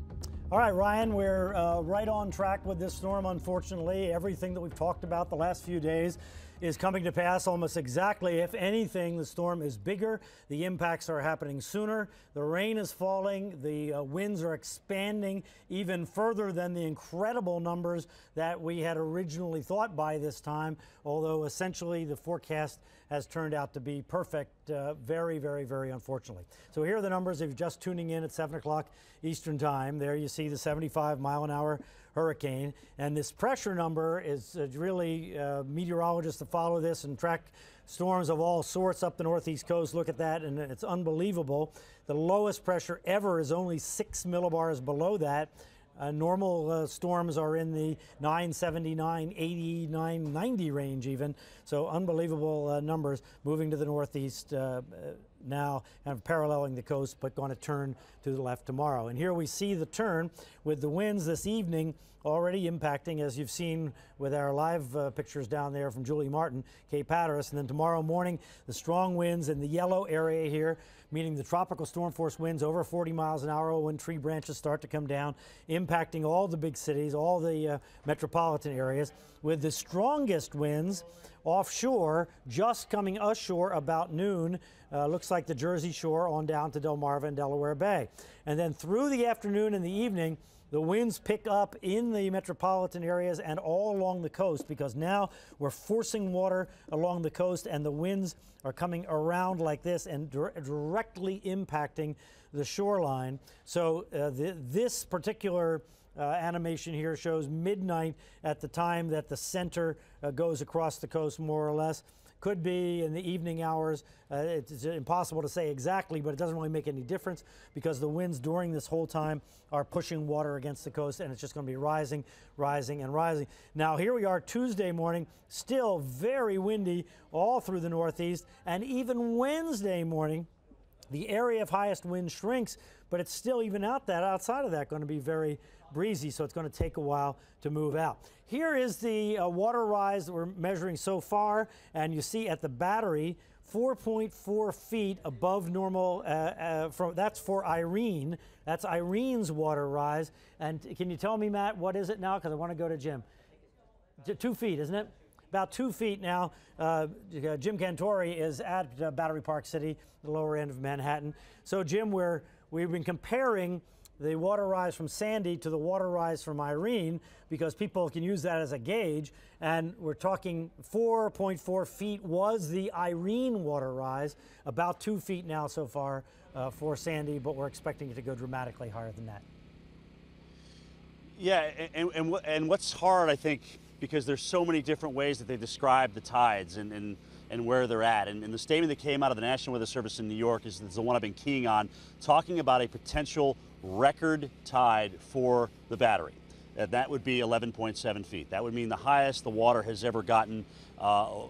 All right, Ryan, we're right on track with this storm, unfortunately. Everything that we've talked about the last few days is coming to pass almost exactly. If anything, the storm is bigger. The impacts are happening sooner. The rain is falling. The winds are expanding even further than the incredible numbers that we had originally thought by this time, although essentially the forecast has turned out to be perfect, very, very, very unfortunately. So here are the numbers if you're just tuning in at 7 o'clock Eastern time. There you see the 75-mile-an-hour hurricane, and this pressure number is really meteorologists that follow this and track storms of all sorts up the northeast coast look at that, and it's unbelievable. The lowest pressure ever is only 6 millibars below that. Normal storms are in the 979, 80, 990 range even. So unbelievable numbers moving to the northeast now, kind of paralleling the coast, but going to turn to the left tomorrow. And here we see the turn with the winds this evening already impacting, as you've seen with our live pictures down there from Julie Martin, Cape Hatteras. And then tomorrow morning, the strong winds in the yellow area here, meaning the tropical storm force winds over 40 miles an hour when tree branches start to come down, impacting all the big cities, all the metropolitan areas, with the strongest winds offshore, just coming ashore about noon. Looks like the Jersey Shore on down to Delmarva and Delaware Bay. And then through the afternoon and the evening, the winds pick up in the metropolitan areas and all along the coast, because now we're forcing water along the coast and the winds are coming around like this and directly impacting the shoreline. So this particular animation here shows midnight at the time that the center goes across the coast, more or less. Could be in the evening hours. It's impossible to say exactly, but it doesn't really make any difference because the winds during this whole time are pushing water against the coast, and it's just going to be rising, rising, and rising. Now here we are Tuesday morning, still very windy all through the northeast, and even Wednesday morning, the area of highest wind shrinks, but it's still even outside of that going to be very breezy, so it's going to take a while to move out. Here is the water rise that we're measuring so far, and you see at the Battery 4.4 feet above normal. That's for Irene. That's Irene's water rise. And can you tell me, Matt, what is it now? Because I want to go to Jim. 2 feet, isn't it? About 2 feet now. Jim Cantori is at Battery Park City, the lower end of Manhattan. So, Jim, we've been comparing the water rise from Sandy to the water rise from Irene because people can use that as a gauge, and we're talking 4.4 feet was the Irene water rise, about 2 feet now so far for Sandy, but we're expecting it to go dramatically higher than that. Yeah, and what's hard, I think, because there's so many different ways that they describe the tides and where they're at. And the statement that came out of the National Weather Service in New York is the one I've been keying on, talking about a potential record tide for the Battery. That would be 11.7 feet. That would mean the highest the water has ever gotten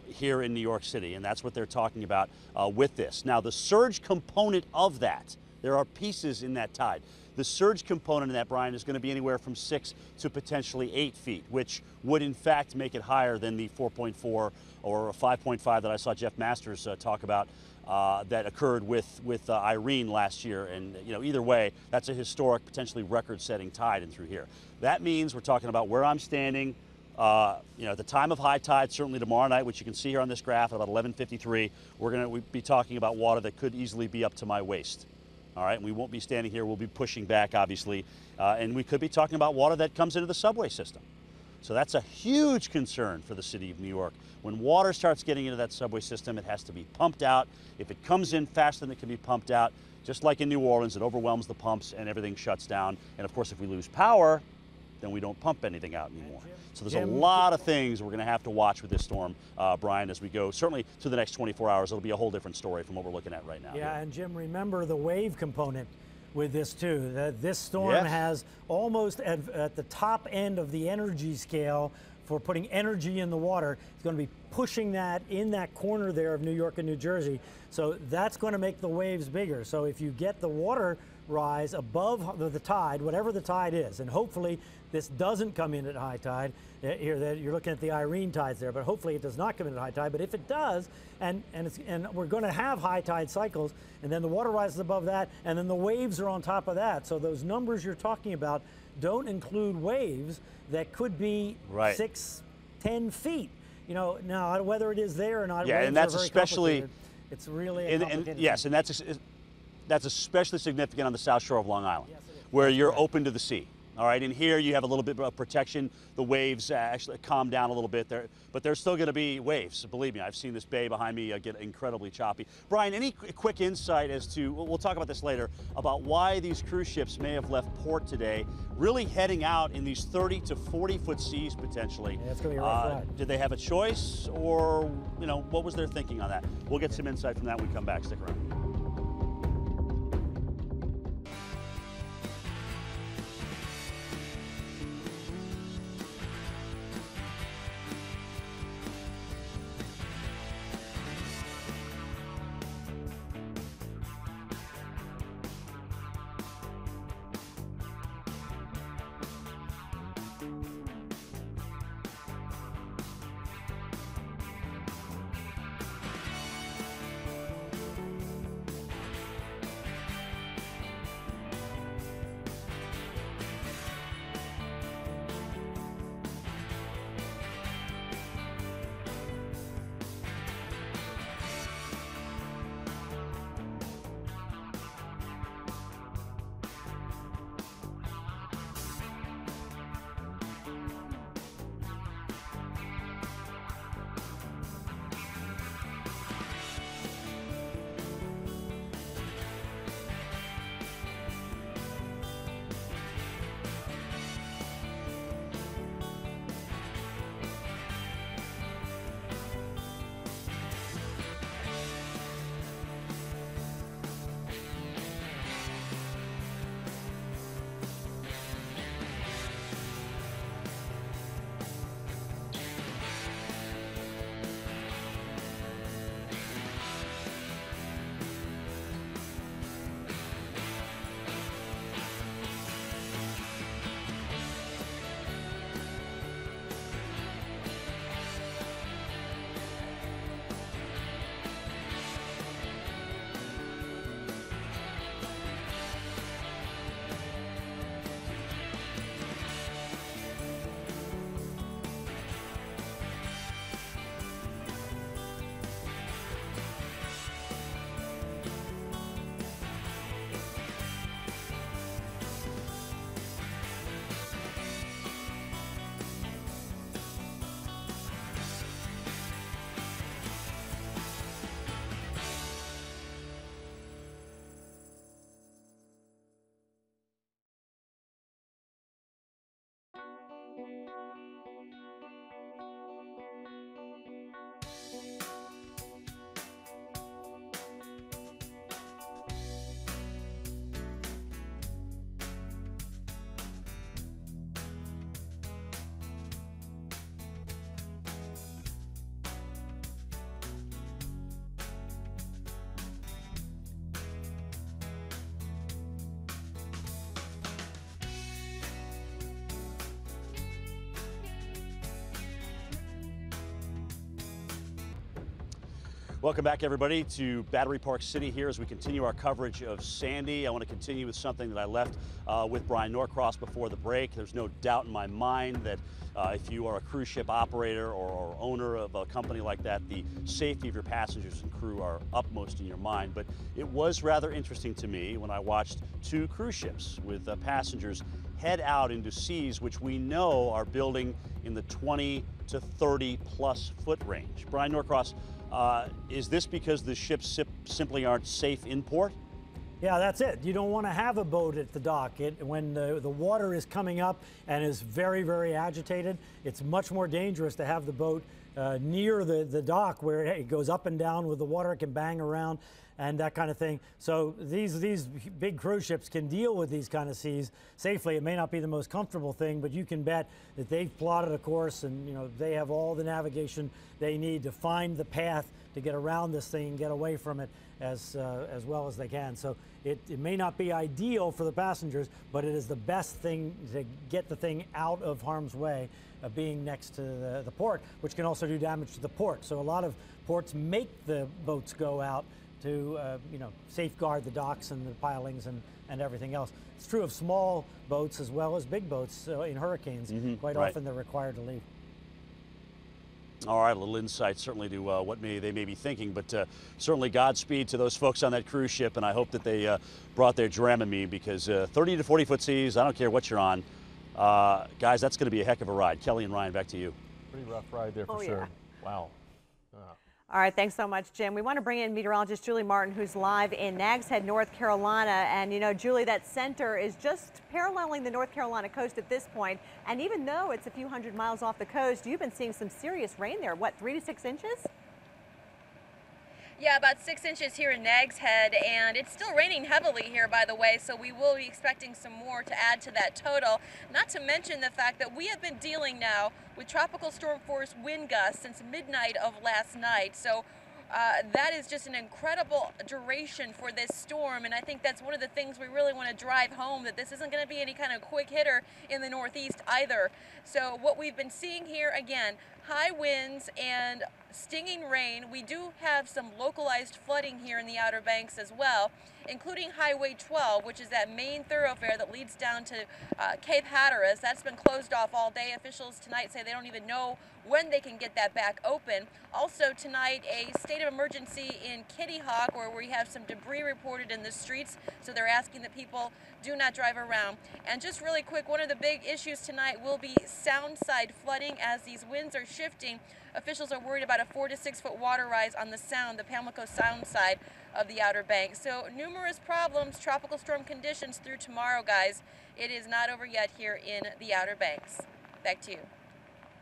here in New York City, and that's what they're talking about with this. Now, the surge component of that, there are pieces in that tide. The surge component of that, Brian, is going to be anywhere from 6 to potentially 8 feet, which would in fact make it higher than the 4.4 or 5.5 that I saw Jeff Masters talk about that occurred with Irene last year. And either way, that's a historic, potentially record-setting tide in through here. That means we're talking about where I'm standing. At the time of high tide, certainly tomorrow night, which you can see here on this graph at about 11:53, we're going to be talking about water that could easily be up to my waist. All right, and we won't be standing here. We'll be pushing back, obviously, and we could be talking about water that comes into the subway system. So that's a huge concern for the city of New York. When water starts getting into that subway system, it has to be pumped out. If it comes in faster than it can be pumped out, just like in New Orleans, it overwhelms the pumps and everything shuts down. And of course, if we lose power, then we don't pump anything out anymore. So there's a lot of things we're going to have to watch with this storm, Brian, as we go certainly to the next 24 hours. It'll be a whole different story from what we're looking at right now. Yeah, and Jim, remember the wave component with this too. That this storm has almost at the top end of the energy scale for putting energy in the water. It's going to be pushing that in that corner there of New York and New Jersey. So that's going to make the waves bigger. So if you get the water rise above the tide, whatever the tide is, and hopefully this doesn't come in at high tide. Here, you're looking at the Irene tides there, but hopefully it does not come in at high tide. But if it does, and we're going to have high tide cycles, and then the water rises above that, and then the waves are on top of that. So those numbers you're talking about don't include waves that could be 6, 10 feet. Now whether it is there or not. Yeah, and that's especially. It's really complicated. Yes, and that's especially significant on the South Shore of Long Island, where you're open to the sea. All right, and here you have a little bit of protection. The waves actually calm down a little bit there, but there's still going to be waves. Believe me, I've seen this bay behind me get incredibly choppy. Brian, any quick insight as to, we'll talk about this later, about why these cruise ships may have left port today, really heading out in these 30 to 40-foot seas potentially. Yeah, it's going to be a rough ride. Did they have a choice, or what was their thinking on that? We'll get some insight from that when we come back. Stick around. Welcome back, everybody, to Battery Park City here as we continue our coverage of Sandy. I want to continue with something that I left with Brian Norcross before the break. There's no doubt in my mind that if you are a cruise ship operator or owner of a company like that, the safety of your passengers and crew are upmost in your mind. But it was rather interesting to me when I watched two cruise ships with passengers head out into seas which we know are building in the 20 to 30 plus foot range. Brian Norcross, is this because the ships simply aren't safe in port? Yeah, that's it. You don't want to have a boat at the dock. When the water is coming up and is very, very agitated, it's much more dangerous to have the boat near the dock where it goes up and down with the water. It can bang around and that kind of thing. So these big cruise ships can deal with these kind of seas safely. It may not be the most comfortable thing, but you can bet that they've plotted a course and they have all the navigation they need to find the path to get around this thing and get away from it as well as they can. So it may not be ideal for the passengers, but it is the best thing to get the thing out of harm's way, being next to the port, which can also do damage to the port. So a lot of ports make the boats go out to safeguard the docks and the pilings and everything else. It's true of small boats as well as big boats in hurricanes. Quite often they're required to leave. All right, a little insight certainly to what they may be thinking, but certainly Godspeed to those folks on that cruise ship, and I hope that they brought their Dramamine, because 30 to 40 foot seas, I don't care what you're on. Guys, that's going to be a heck of a ride. Kelly and Ryan, back to you. Pretty rough ride there for sure. Wow. All right, thanks so much, Jim. We want to bring in meteorologist Julie Martin, who's live in Nags Head, North Carolina. And Julie, that center is just paralleling the North Carolina coast at this point. And even though it's a few hundred miles off the coast, you've been seeing some serious rain there. What, 3 to 6 inches? Yeah, about 6 inches here in Nags Head, and it's still raining heavily here, by the way, so we will be expecting some more to add to that total. Not to mention the fact that we have been dealing now with tropical storm force wind gusts since midnight of last night. So that is just an incredible duration for this storm, and I think that's one of the things we really want to drive home, that this isn't going to be any kind of quick hitter in the Northeast either. So what we've been seeing here, again, high winds and stinging rain. We do have some localized flooding here in the Outer Banks as well, including Highway 12, which is that main thoroughfare that leads down to Cape Hatteras. That's been closed off all day. Officials tonight say they don't even know when they can get that back open. Also tonight, a state of emergency in Kitty Hawk, where we have some debris reported in the streets, so they're asking that people do not drive around. And just really quick, one of the big issues tonight will be sound side flooding as these winds are shifting. Officials are worried about a 4 to 6 foot water rise on the Sound, the Pamlico Sound side of the Outer Banks. So numerous problems, tropical storm conditions through tomorrow, guys. It is not over yet here in the Outer Banks. Back to you.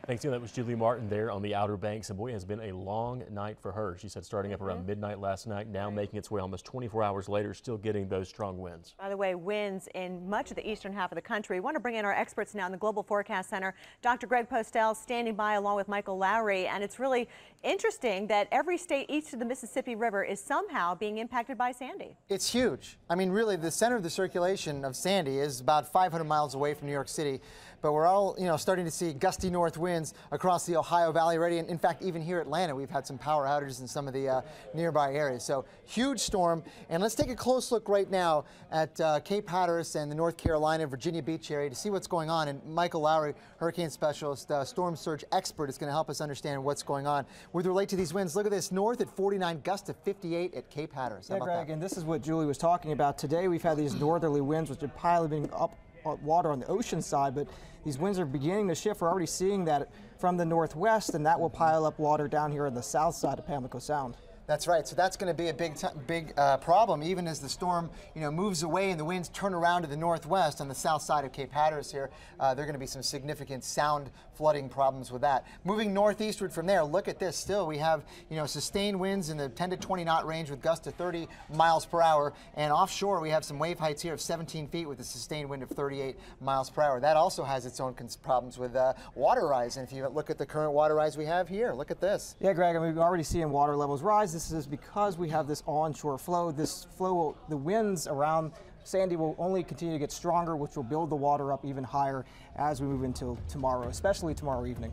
Thanks, That was Julie Martin there on the Outer Banks, and boy, it has been a long night for her. She said starting up around midnight last night, now making its way almost 24 hours later, still getting those strong winds. By the way, winds in much of the eastern half of the country. We want to bring in our experts now in the Global Forecast Center. Dr. Greg Postel standing by along with Michael Lowry, and it's really interesting that every state east of the Mississippi River is somehow being impacted by Sandy. It's huge. I mean, really, the center of the circulation of Sandy is about 500 miles away from New York City, but we're all, starting to see gusty north winds across the Ohio Valley already. And in fact, even here at Atlanta, we've had some power outages in some of the nearby areas. So huge storm. And let's take a close look right now at Cape Hatteras and the North Carolina, Virginia Beach area to see what's going on. And Michael Lowry, hurricane specialist, storm surge expert, is going to help us understand what's going on with relate to these winds. Look at this, north at 49, gust to 58 at Cape Hatteras. Yeah, Greg, and this is what Julie was talking about today. We've had these northerly winds, which are piling up water on the ocean side, but these winds are beginning to shift. We're already seeing that from the northwest, and that will pile up water down here on the south side of Pamlico Sound. That's right. So that's going to be a big problem, even as the storm, moves away and the winds turn around to the northwest on the south side of Cape Hatteras here. There are going to be some significant sound flooding problems with that. Moving northeastward from there, look at this. Still, we have, sustained winds in the 10 to 20 knot range with gusts to 30 miles per hour. And offshore, we have some wave heights here of 17 feet with a sustained wind of 38 miles per hour. That also has its own problems with water rise. And if you look at the current water rise we have here, look at this. Yeah, Greg, we're already seeing water levels rise. This is because we have this onshore flow. This flow, the winds around Sandy will only continue to get stronger, which will build the water up even higher as we move into tomorrow, especially tomorrow evening.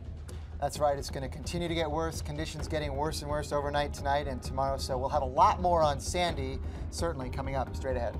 That's right. It's going to continue to get worse. Conditions getting worse and worse overnight tonight and tomorrow. So we'll have a lot more on Sandy, certainly coming up straight ahead.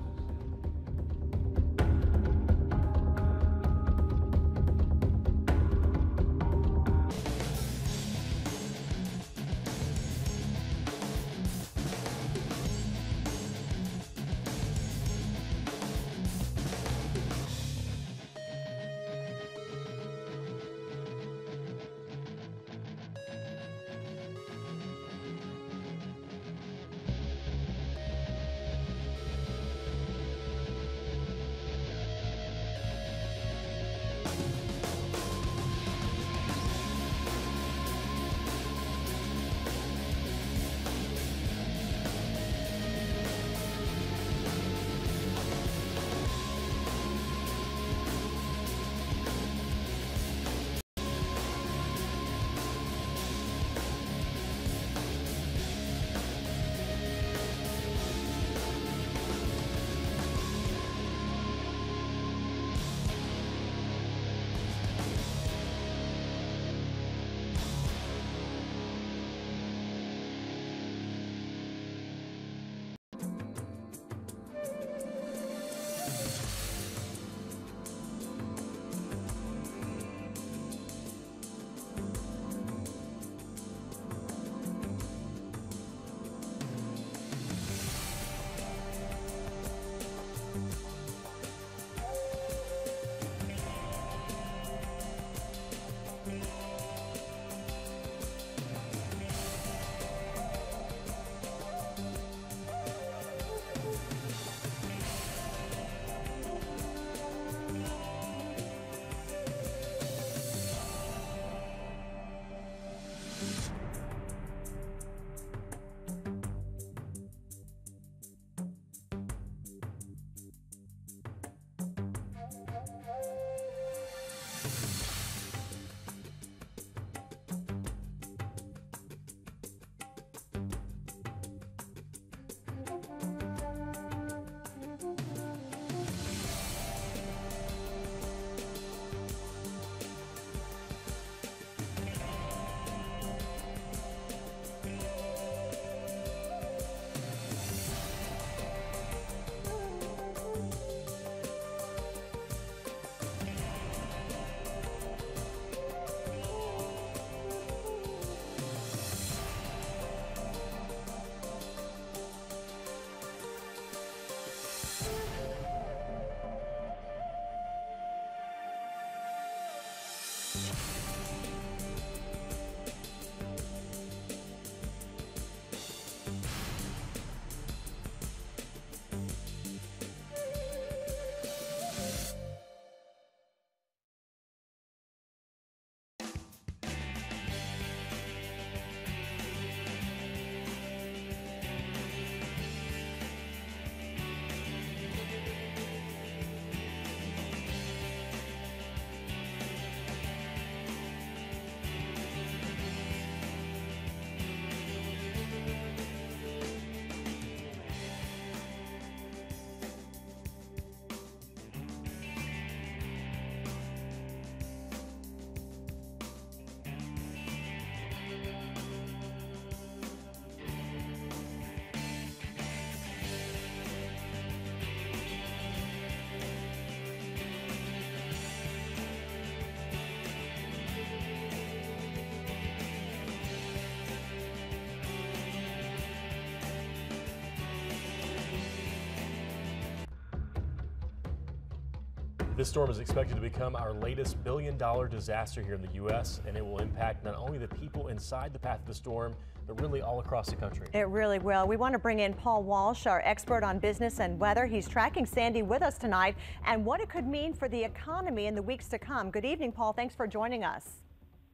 This storm is expected to become our latest billion-dollar disaster here in the U.S., and it will impact not only the people inside the path of the storm, but really all across the country. It really will. We want to bring in Paul Walsh, our expert on business and weather. He's tracking Sandy with us tonight and what it could mean for the economy in the weeks to come. Good evening, Paul. Thanks for joining us.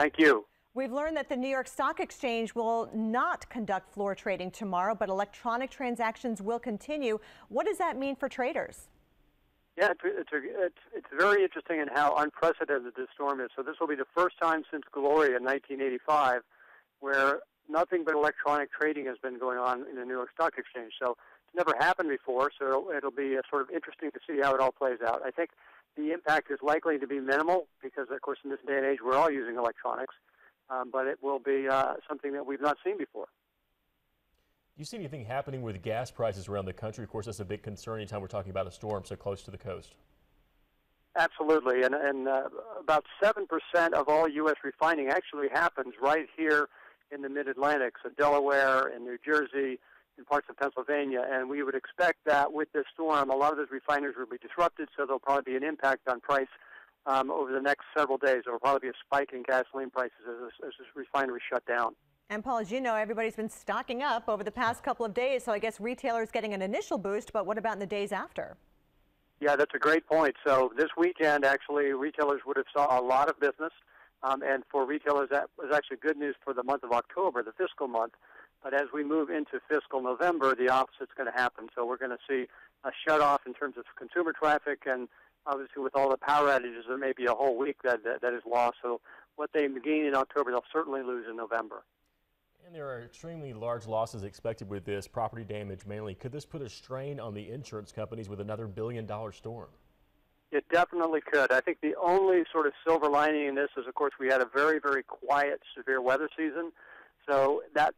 Thank you. We've learned that the New York Stock Exchange will not conduct floor trading tomorrow, but electronic transactions will continue. What does that mean for traders? Yeah, it's very interesting in how unprecedented this storm is. So this will be the first time since Gloria in 1985 where nothing but electronic trading has been going on in the New York Stock Exchange. So it's never happened before, so it'll be sort of interesting to see how it all plays out. I think the impact is likely to be minimal because, of course, in this day and age, we're all using electronics. but it will be something that we've not seen before. Do you see anything happening with gas prices around the country? Of course, that's a big concern anytime we're talking about a storm so close to the coast. Absolutely, and about 7% of all U.S. refining actually happens right here in the Mid-Atlantic, so Delaware and New Jersey and parts of Pennsylvania, and we would expect that with this storm, a lot of those refineries will be disrupted, so there'll probably be an impact on price over the next several days. There will probably be a spike in gasoline prices as this refinery shut down. And Paul, as you know, everybody's been stocking up over the past couple of days, so I guess retailers getting an initial boost, but what about in the days after? Yeah, that's a great point. So this weekend, actually, retailers would have saw a lot of business, and for retailers, that was actually good news for the month of October, the fiscal month. But as we move into fiscal November, the opposite's going to happen. So we're going to see a shut-off in terms of consumer traffic, and obviously with all the power outages, there may be a whole week that is lost. So what they gain in October, they'll certainly lose in November. And there are extremely large losses expected with this, property damage mainly. Could this put a strain on the insurance companies with another billion-dollar storm? It definitely could. I think the only sort of silver lining in this is, of course, we had a very, very quiet, severe weather season. So that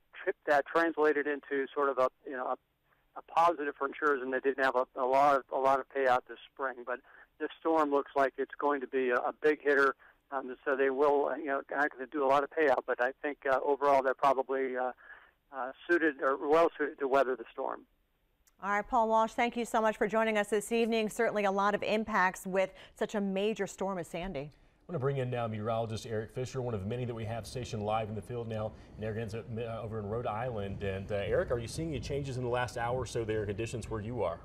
translated into sort of a positive for insurers, and they didn't have a lot of payout this spring. But this storm looks like it's going to be a big hitter. So they will, not going to do a lot of payout, but I think overall they're probably suited or well suited to weather the storm. All right, Paul Walsh, thank you so much for joining us this evening. Certainly a lot of impacts with such a major storm as Sandy. I'm going to bring in now meteorologist Eric Fisher, one of many that we have stationed live in the field now. And Eric's over in Rhode Island. And Eric, are you seeing any changes in the last hour or so there, conditions where you are?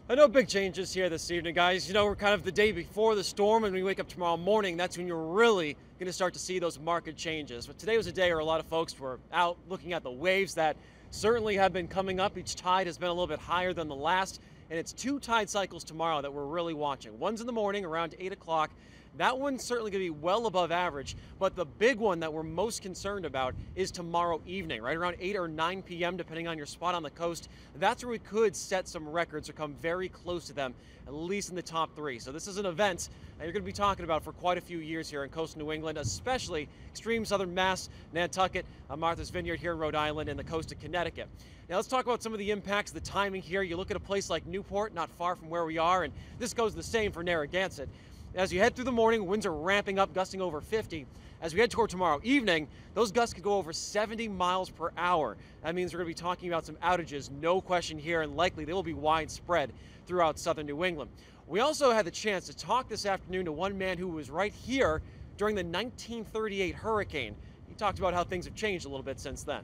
No big changes here this evening, guys. You know, we're kind of the day before the storm, and when we wake up tomorrow morning, that's when you're really going to start to see those market changes. But today was a day where a lot of folks were out looking at the waves that certainly have been coming up. Each tide has been a little bit higher than the last, and it's 2 tide cycles tomorrow that we're really watching. One's in the morning around 8 o'clock. That one's certainly going to be well above average, but the big one that we're most concerned about is tomorrow evening, right around 8 or 9 p.m., depending on your spot on the coast. That's where we could set some records or come very close to them, at least in the top 3. So this is an event that you're going to be talking about for quite a few years here in coastal New England, especially extreme southern Mass, Nantucket, Martha's Vineyard here in Rhode Island, and the coast of Connecticut. Now let's talk about some of the impacts, the timing here. You look at a place like Newport, not far from where we are, and this goes the same for Narragansett. As you head through the morning, winds are ramping up, gusting over 50. As we head toward tomorrow evening, those gusts could go over 70 miles per hour. That means we're going to be talking about some outages, no question here, and likely they will be widespread throughout southern New England. We also had the chance to talk this afternoon to one man who was right here during the 1938 hurricane. He talked about how things have changed a little bit since then.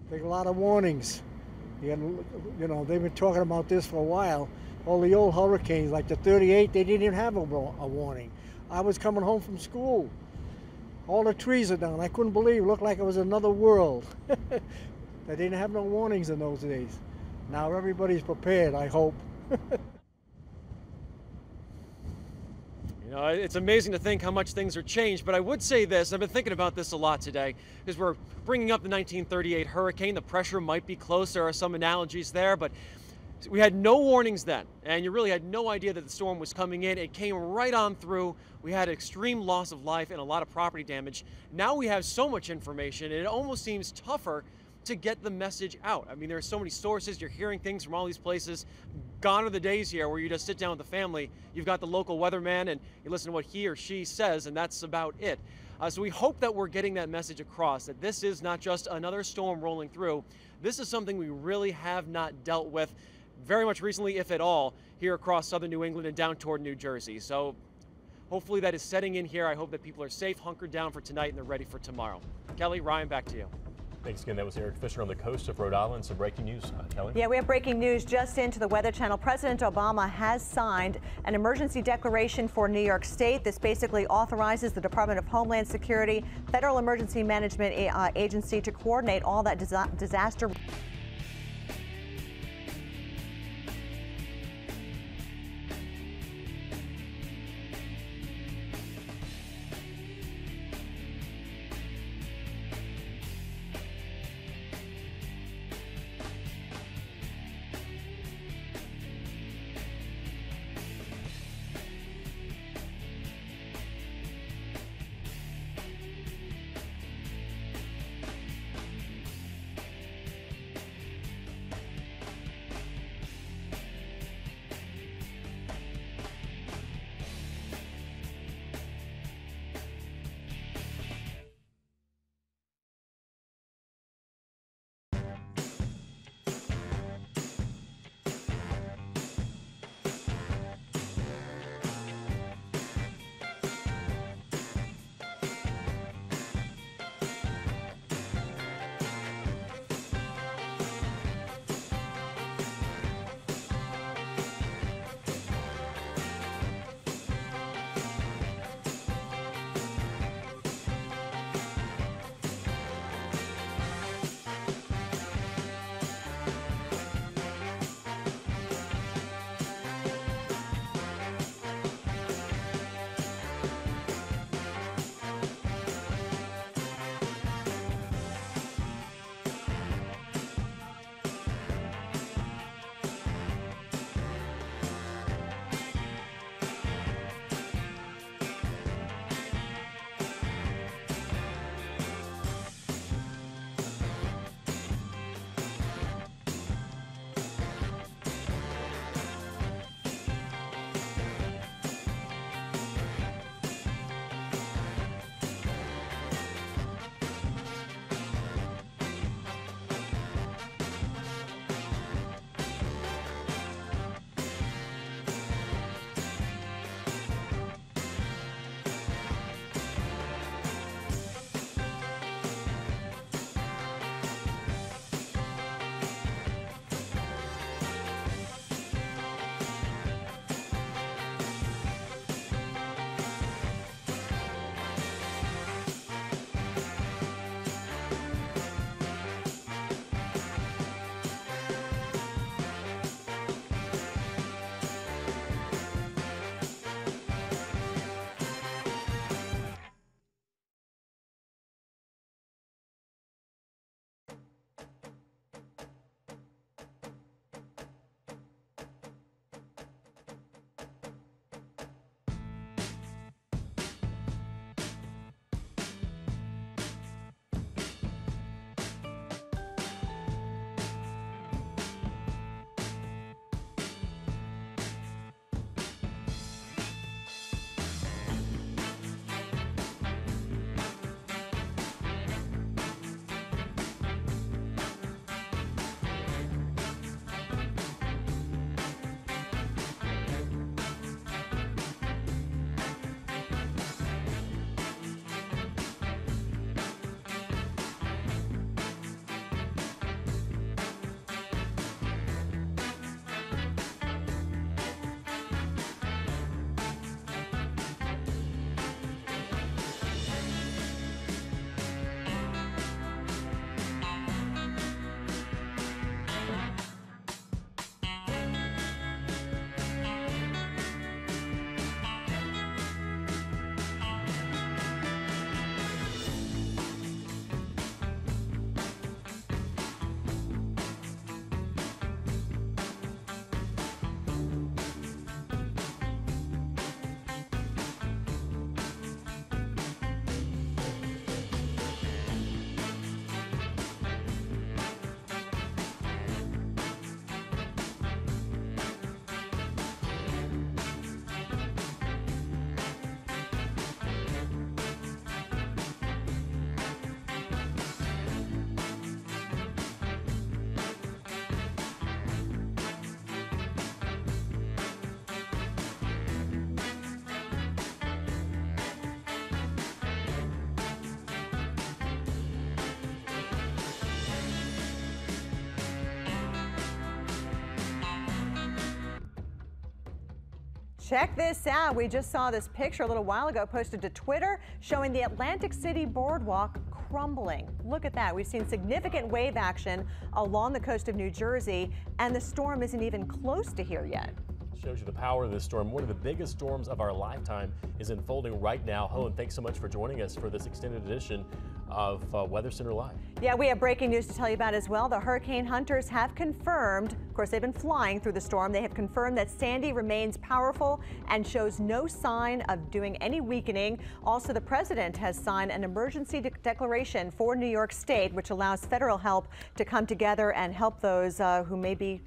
There's a lot of warnings. You know, they've been talking about this for a while. All the old hurricanes, like the 38, they didn't even have a warning. I was coming home from school. All the trees are down. I couldn't believe it. Looked like it was another world. They didn't have no warnings in those days. Now everybody's prepared, I hope. You know, it's amazing to think how much things are changed, but I would say this, I've been thinking about this a lot today, because we're bringing up the 1938 hurricane. The pressure might be close. There are some analogies there, but we had no warnings then, and you really had no idea that the storm was coming in. It came right on through. We had extreme loss of life and a lot of property damage. Now we have so much information, and it almost seems tougher to get the message out. I mean, there are so many sources. You're hearing things from all these places. Gone are the days here where you just sit down with the family. You've got the local weatherman, and you listen to what he or she says, and that's about it. So we hope that we're getting that message across, that this is not just another storm rolling through. This is something we really have not dealt with very much recently, if at all, here across southern New England and down toward New Jersey. So hopefully that is setting in here. I hope that people are safe, hunkered down for tonight, and they're ready for tomorrow. Kelly, Ryan, back to you. Thanks again. That was Eric Fisher on the coast of Rhode Island. Some breaking news, Kelly. Yeah, we have breaking news just into the Weather Channel. President Obama has signed an emergency declaration for New York State. This basically authorizes the Department of Homeland Security, Federal Emergency Management Agency, to coordinate all that disaster. Check this out. We just saw this picture a little while ago posted to Twitter showing the Atlantic City boardwalk crumbling. Look at that. We've seen significant wave action along the coast of New Jersey, and the storm isn't even close to here yet. Shows you the power of this storm. One of the biggest storms of our lifetime is unfolding right now. Helen, thanks so much for joining us for this extended edition of Weather Center Live. Yeah, we have breaking news to tell you about as well. The hurricane hunters have confirmed, of course, they've been flying through the storm. They have confirmed that Sandy remains powerful and shows no sign of doing any weakening. Also, the president has signed an emergency declaration for New York State, which allows federal help to come together and help those who may be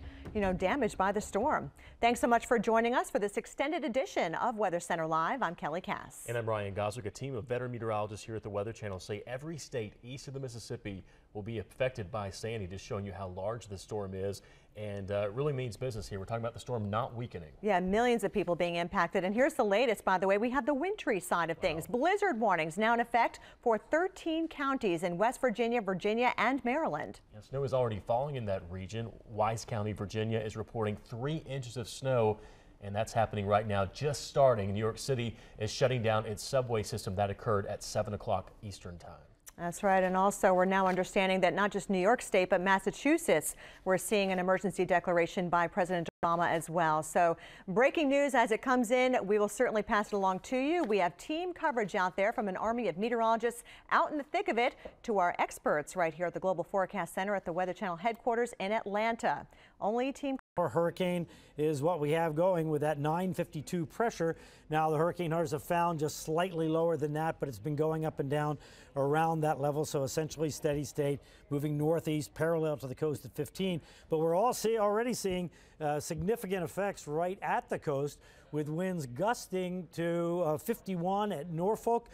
damaged by the storm. Thanks so much for joining us for this extended edition of Weather Center Live. I'm Kelly Cass. And I'm Ryan Goswick. A team of veteran meteorologists here at the Weather Channel say every state east of the Mississippi will be affected by Sandy, just showing you how large the storm is. And it really means business here. We're talking about the storm not weakening. Yeah, millions of people being impacted. And here's the latest, by the way. We have the wintry side of things. Blizzard warnings now in effect for 13 counties in West Virginia, Virginia, and Maryland. And snow is already falling in that region. Wise County, Virginia is reporting 3 inches of snow, and that's happening right now, just starting. New York City is shutting down its subway system. That occurred at 7 o'clock Eastern time. That's right. And also, we're now understanding that not just New York State, but Massachusetts, we're seeing an emergency declaration by President Obama as well. So breaking news as it comes in, we will certainly pass it along to you. We have team coverage out there from an army of meteorologists out in the thick of it to our experts right here at the Global Forecast Center at the Weather Channel headquarters in Atlanta. Only team hurricane is what we have going with that 952 pressure. Now the hurricane hunters have found just slightly lower than that, but it's been going up and down around that level. So essentially steady state, moving northeast parallel to the coast at 15. But we're already seeing significant effects right at the coast, with winds gusting to 51 at Norfolk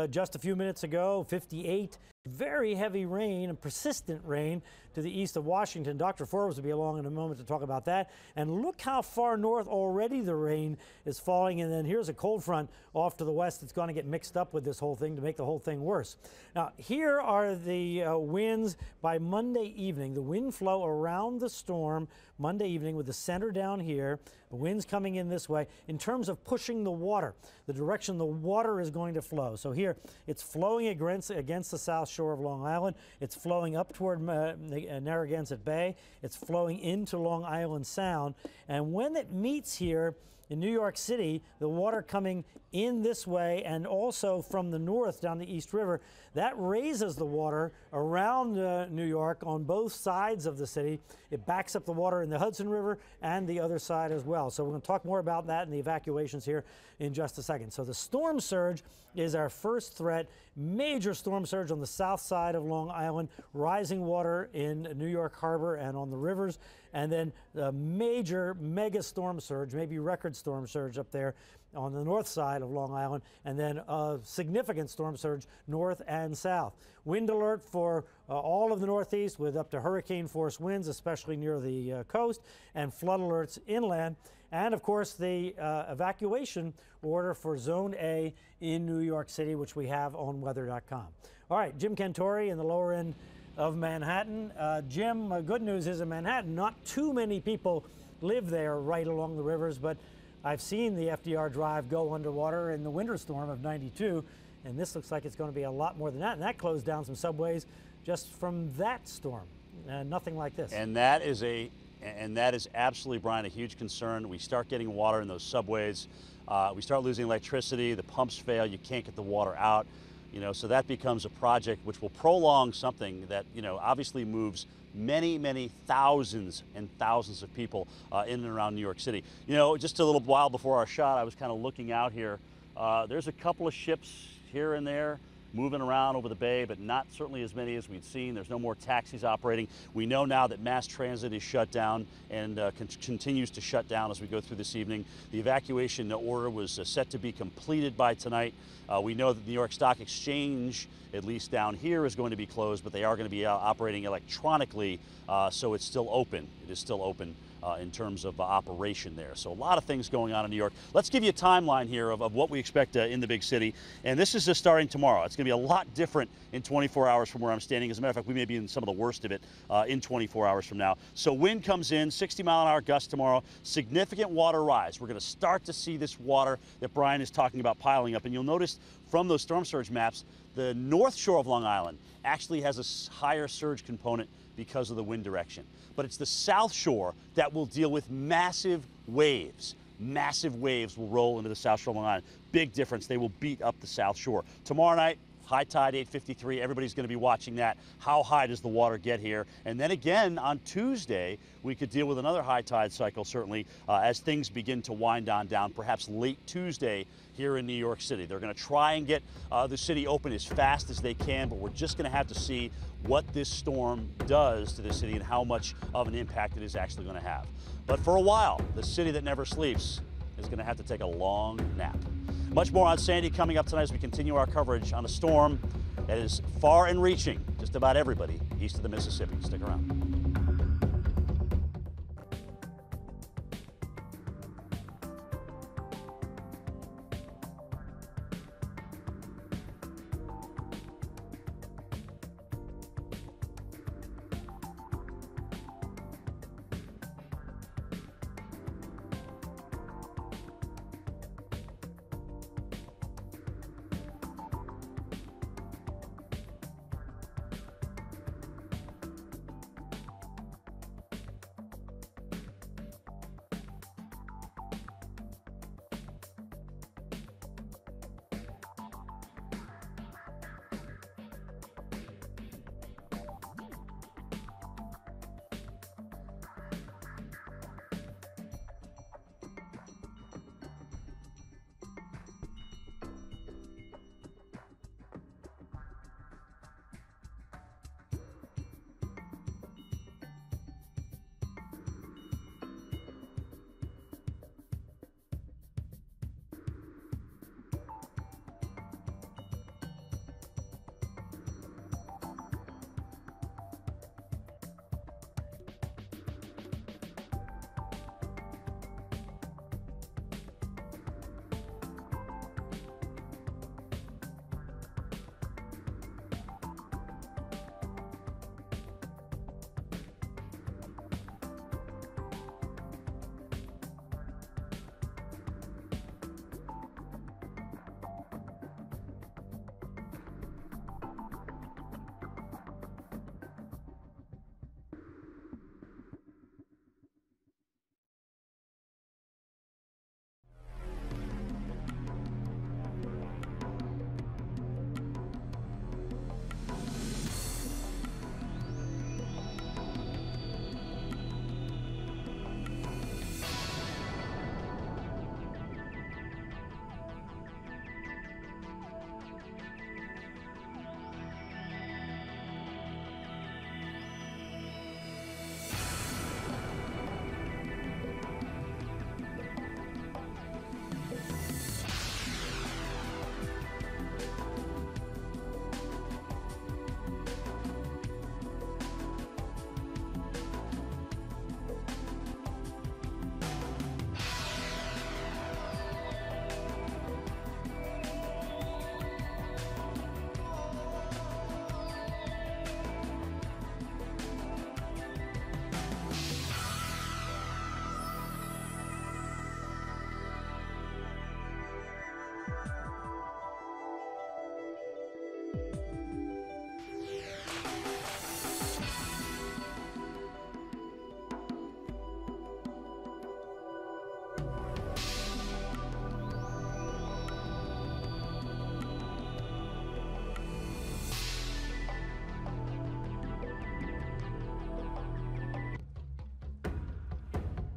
just a few minutes ago, 58. Very heavy rain and persistent rain to the east of Washington. Dr. Forbes will be along in a moment to talk about that. And look how far north already the rain is falling. And then here's a cold front off to the west that's going to get mixed up with this whole thing to make the whole thing worse. Now, here are the winds by Monday evening. The wind flow around the storm Monday evening with the center down here. The winds coming in this way in terms of pushing the water, the direction the water is going to flow. So here it's flowing against the south shore of Long Island. It's flowing up toward Narragansett Bay. It's flowing into Long Island Sound. And when it meets here in New York City, the water coming in this way and also from the north down the East River, that raises the water around New York on both sides of the city. It backs up the water in the Hudson River and the other side as well. So we're going to talk more about that and the evacuations here in just a second. So the storm surge is our first threat. Major storm surge on the south side of Long Island, rising water in New York Harbor and on the rivers, and then a major mega storm surge, maybe record storm surge up there on the north side of Long Island, and then a significant storm surge north and south. Wind alert for all of the Northeast with up to hurricane force winds, especially near the coast, and flood alerts inland. And of course, the evacuation order for Zone A in New York City, which we have on weather.com. All right, Jim Cantori in the lower end of Manhattan. Jim, good news is in Manhattan, not too many people live there right along the rivers, but I've seen the FDR Drive go underwater in the winter storm of '92, and this looks like it's going to be a lot more than that. And that closed down some subways just from that storm. Nothing like this. And that is absolutely, Brian, a huge concern. We start getting water in those subways. We start losing electricity. The pumps fail. You can't get the water out. So that becomes a project which will prolong something that, obviously moves many, many thousands and thousands of people in and around New York City. Just a little while before our shot, I was kind of looking out here. There's a couple of ships here and there moving around over the bay, but not certainly as many as we'd seen. There's no more taxis operating. We know now that mass transit is shut down and continues to shut down as we go through this evening. The evacuation order was set to be completed by tonight. We know that the New York Stock Exchange, at least down here, is going to be closed, but they are going to be operating electronically, so it's still open. It is still open in terms of operation there. So a lot of things going on in New York. Let's give you a timeline here of what we expect in the big city. And this is just starting tomorrow. It's going to be a lot different in 24 hours from where I'm standing. As a matter of fact, we may be in some of the worst of it in 24 hours from now. So wind comes in, 60-mile-an-hour gusts tomorrow, significant water rise. We're going to start to see this water that Brian is talking about piling up. And you'll notice from those storm surge maps, the north shore of Long Island actually has a higher surge component because of the wind direction. But it's the south shore that will deal with massive waves. Massive waves will roll into the south shore of Long Island. Big difference. They will beat up the south shore. Tomorrow night, high tide 8:53. Everybody's going to be watching that. How high does the water get here? And then again on Tuesday, we could deal with another high tide cycle, certainly, as things begin to wind on down, perhaps late Tuesday here in New York City. They're going to try and get the city open as fast as they can, but we're just going to have to see what this storm does to the city and how much of an impact it is actually going to have. But for a while, the city that never sleeps is going to have to take a long nap. Much more on Sandy coming up tonight as we continue our coverage on a storm that is far and reaching just about everybody east of the Mississippi. Stick around.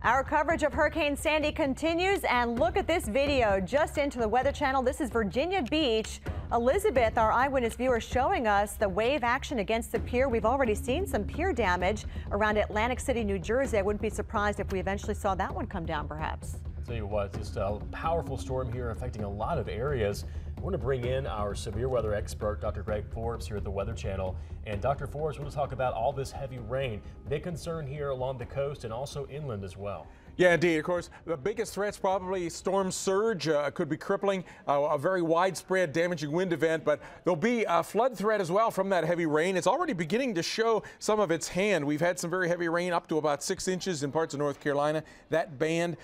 Our coverage of Hurricane Sandy continues, and look at this video just into the Weather Channel. This is Virginia Beach. Elizabeth, our eyewitness viewer, showing us the wave action against the pier. We've already seen some pier damage around Atlantic City, New Jersey. I wouldn't be surprised if we eventually saw that one come down, perhaps. Tell you what, just a powerful storm here affecting a lot of areas. We're going to bring in our severe weather expert, Dr. Greg Forbes, here at the Weather Channel. And Dr. Forbes, we're going to talk about all this heavy rain. Big concern here along the coast and also inland as well. Yeah, indeed. Of course, the biggest threat's probably storm surge. Could be crippling, a very widespread damaging wind event, but there'll be a flood threat as well from that heavy rain. It's already beginning to show some of its hand. We've had some very heavy rain up to about 6 inches in parts of North Carolina. That band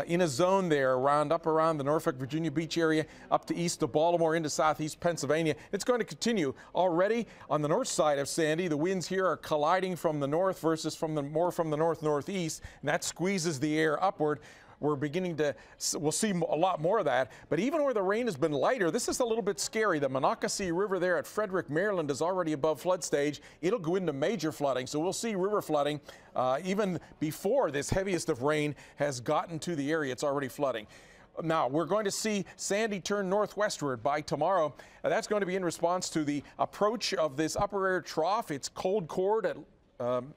in a zone there up around the Norfolk, Virginia Beach area, up to east of Baltimore into southeast Pennsylvania. It's going to continue. Already on the north side of Sandy, the winds here are colliding from the north versus more from the north-northeast, and that squeezes the air upward. We'll see a lot more of that. But even where the rain has been lighter, this is a little bit scary. The Monocacy River there at Frederick, Maryland is already above flood stage. It'll go into major flooding, so we'll see river flooding even before this heaviest of rain has gotten to the area. It's already flooding. Now, we're going to see Sandy turn northwestward by tomorrow. That's going to be in response to the approach of this upper air trough. It's cold chord at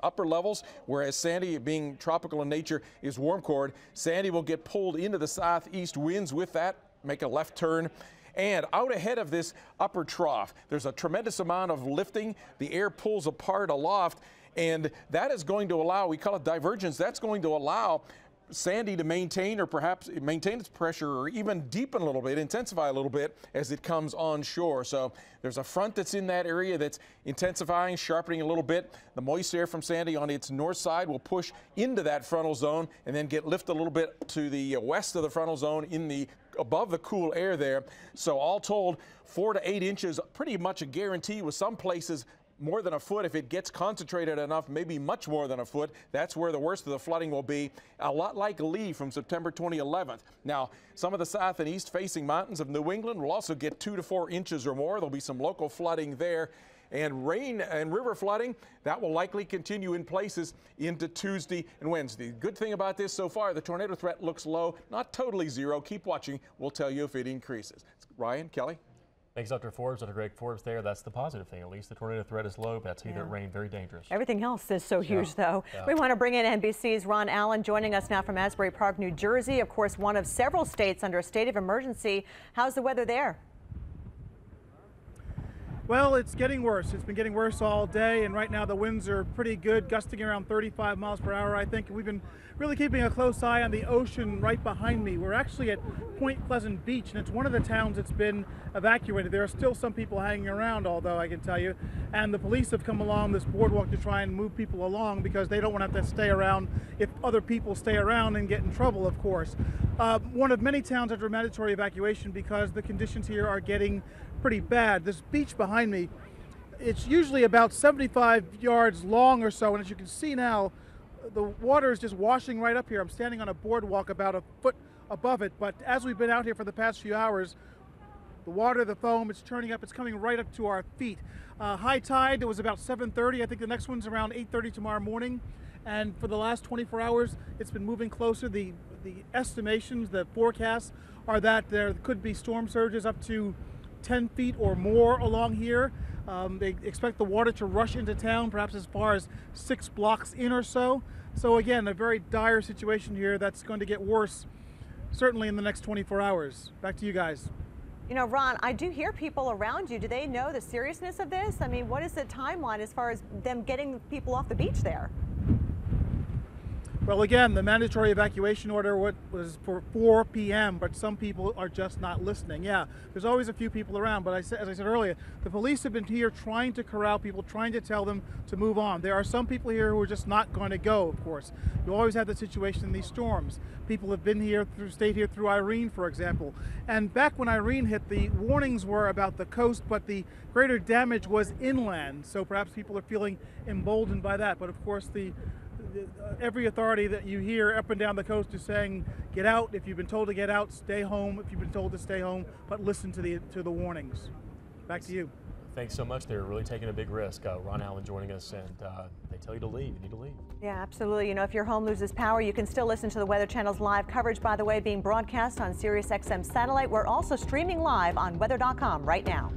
upper levels, whereas Sandy, being tropical in nature, is warm chord. Sandy will get pulled into the southeast winds with that, make a left turn. And out ahead of this upper trough, there's a tremendous amount of lifting. The air pulls apart aloft, and that is going to allow, we call it divergence, that's going to allow Sandy to maintain or perhaps maintain its pressure or even deepen a little bit, intensify a little bit as it comes onshore. So there's a front that's in that area that's intensifying, sharpening a little bit. The moist air from Sandy on its north side will push into that frontal zone and then get lifted a little bit to the west of the frontal zone above the cool air there. So all told, 4 to 8 inches, pretty much a guarantee, with some places more than a foot. If it gets concentrated enough, maybe much more than a foot. That's where the worst of the flooding will be, a lot like Lee from September 2011. Now, some of the south and east facing mountains of New England will also get 2 to 4 inches or more. There'll be some local flooding there. And rain and river flooding, that will likely continue in places into Tuesday and Wednesday. Good thing about this so far, the tornado threat looks low, not totally zero. Keep watching. We'll tell you if it increases. Ryan, Kelly? Thanks, Dr. Forbes. Dr. Greg Forbes there. That's the positive thing. At least the tornado threat is low, but that's either rain, very dangerous. Everything else is so huge, though. Yeah. We want to bring in NBC's Ron Allen, joining us now from Asbury Park, New Jersey. Of course, one of several states under a state of emergency. How's the weather there? Well, it's getting worse. It's been getting worse all day, and right now the winds are pretty good, gusting around 35 miles per hour, I think. We've been really keeping a close eye on the ocean right behind me. We're actually at Point Pleasant Beach, and it's one of the towns that's been evacuated. There are still some people hanging around, although, I can tell you, and the police have come along this boardwalk to try and move people along because they don't want to have to stay around if other people stay around and get in trouble, of course. One of many towns under mandatory evacuation because the conditions here are getting pretty bad. This beach behind me, it's usually about 75 yards long or so, and as you can see now, the water is just washing right up here. I'm standing on a boardwalk about a foot above it, but as we've been out here for the past few hours, the water, the foam, it's churning up, it's coming right up to our feet. High tide, it was about 7:30. I think the next one's around 8:30 tomorrow morning, and for the last 24 hours, it's been moving closer. The estimations, the forecasts are that there could be storm surges up to 10 feet or more along here. They expect the water to rush into town, perhaps as far as 6 blocks in or so. So again, a very dire situation here that's going to get worse, certainly in the next 24 hours. Back to you guys. You know, Ron, I do hear people around you. Do they know the seriousness of this? I mean, what is the timeline as far as them getting people off the beach there? Well, again, the mandatory evacuation order was for 4 p.m., but some people are just not listening. Yeah, there's always a few people around, but as I said earlier, the police have been here trying to corral people, trying to tell them to move on. There are some people here who are just not going to go, of course. You always have the situation in these storms. People have been here, stayed here through Irene, for example. And back when Irene hit, the warnings were about the coast, but the greater damage was inland. So perhaps people are feeling emboldened by that. But of course, every authority that you hear up and down the coast is saying, get out. If you've been told to get out, stay home. If you've been told to stay home, but listen to the warnings. Back to you. Thanks so much. They're really taking a big risk. Ron Allen joining us, and they tell you to leave. You need to leave. Yeah, absolutely. You know, if your home loses power, you can still listen to the Weather Channel's live coverage, by the way, being broadcast on SiriusXM satellite. We're also streaming live on weather.com right now.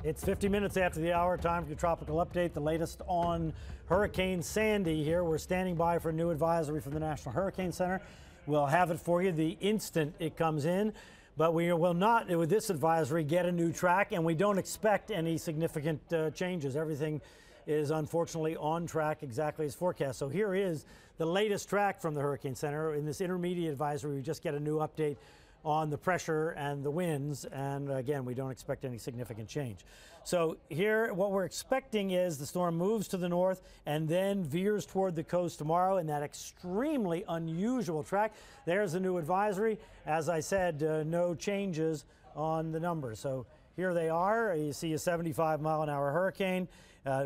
It's 50 minutes after the hour. Time for your tropical update. The latest on Hurricane Sandy here. We're standing by for a new advisory from the National Hurricane Center. We'll have it for you the instant it comes in. But we will not, with this advisory, get a new track, and we don't expect any significant changes. Everything is unfortunately on track exactly as forecast. So here is the latest track from the Hurricane Center. In this intermediate advisory, we just get a new update on the pressure and the winds, and again, we don't expect any significant change. So here, what we're expecting is the storm moves to the north and then veers toward the coast tomorrow in that extremely unusual track. There's the new advisory. As I said, no changes on the numbers. So here they are. You see a 75-mile-an-hour hurricane,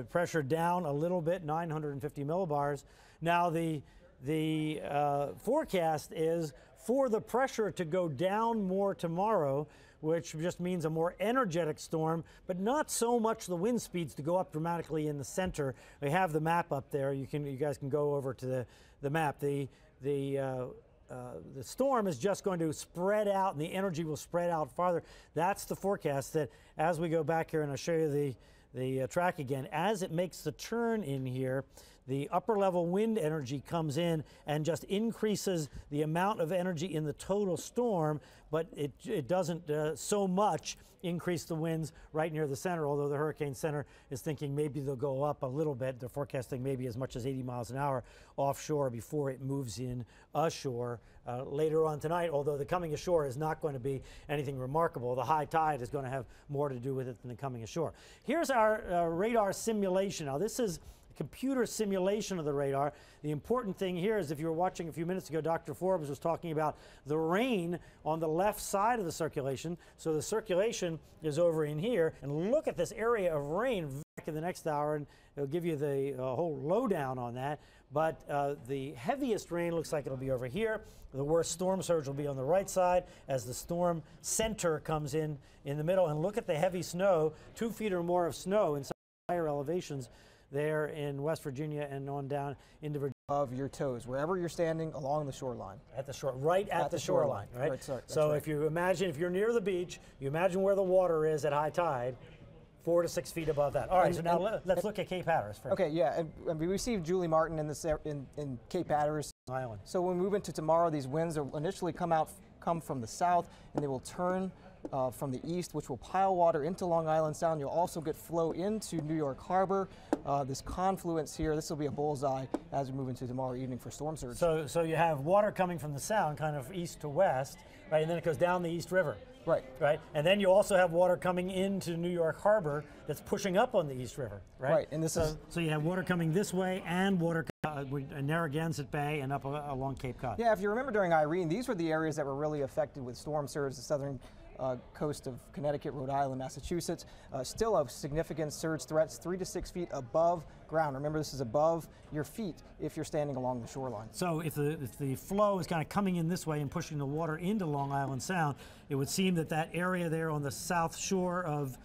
pressure down a little bit, 950 millibars. Now the forecast is for the pressure to go down more tomorrow, which just means a more energetic storm, but not so much the wind speeds to go up dramatically in the center. We have the map up there. You guys can go over to the map. The storm is just going to spread out, and the energy will spread out farther. That's the forecast. That as we go back here, and I'll show you the track again, as it makes the turn in here, the upper level wind energy comes in and just increases the amount of energy in the total storm, but it doesn't so much increase the winds right near the center, although the Hurricane Center is thinking maybe they'll go up a little bit. They're forecasting maybe as much as 80 miles an hour offshore before it moves in ashore later on tonight, although the coming ashore is not going to be anything remarkable. The high tide is going to have more to do with it than the coming ashore. Here's our radar simulation. Now, this is computer simulation of the radar. The important thing here is, if you were watching a few minutes ago, Dr. Forbes was talking about the rain on the left side of the circulation. So the circulation is over in here, and look at this area of rain back in the next hour, and it'll give you the whole lowdown on that. But the heaviest rain looks like it'll be over here. The worst storm surge will be on the right side as the storm center comes in the middle. And look at the heavy snow, 2 feet or more of snow in some higher elevations there in West Virginia and on down into Virginia. Of your toes, wherever you're standing along the shoreline. At the shore, right at the shoreline, right? So if you imagine, if you're near the beach, you imagine where the water is at high tide, 4 to 6 feet above that. All right, so now let's look at Cape Hatteras first. Okay, yeah, and we received Julie Martin in Cape Hatteras Island. So when we move into tomorrow, these winds will initially come from the south, and they will turn from the east, which will pile water into Long Island Sound. You'll also get flow into New York Harbor. This confluence here, this will be a bullseye as we move into tomorrow evening for storm surge. So you have water coming from the sound, kind of east to west, right, and then it goes down the East River. Right, and then you also have water coming into New York Harbor that's pushing up on the East River, right? Right, and so you have water coming this way and water in Narragansett Bay and up along Cape Cod. Yeah, if you remember during Irene, these were the areas that were really affected with storm surge, the southern coast of Connecticut, Rhode Island, Massachusetts. Still a significant surge threats, 3 to 6 feet above ground. Remember, this is above your feet if you're standing along the shoreline. So if the flow is kind of coming in this way and pushing the water into Long Island Sound, it would seem that area there on the south shore of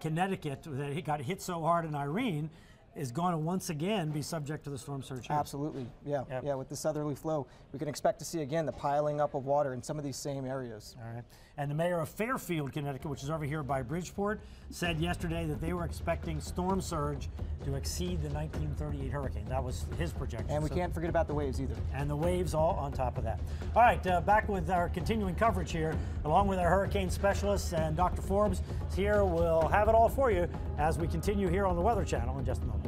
Connecticut that got hit so hard in Irene is going to once again be subject to the storm surge here. Absolutely, yeah. With the southerly flow, we can expect to see again the piling up of water in some of these same areas. All right. And the mayor of Fairfield, Connecticut, which is over here by Bridgeport, said yesterday that they were expecting storm surge to exceed the 1938 hurricane. That was his projection. And we can't forget about the waves either. And the waves all on top of that. All right, back with our continuing coverage here, along with our hurricane specialists and Dr. Forbes is here. We'll have it all for you as we continue here on the Weather Channel in just a moment.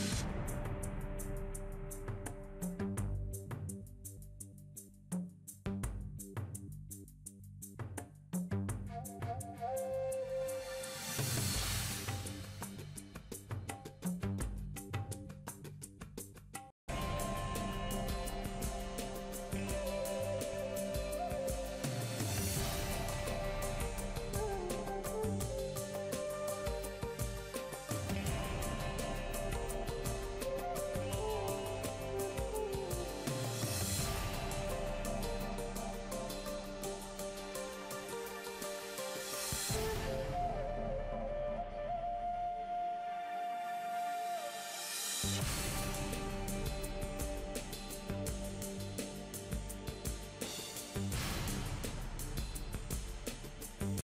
you.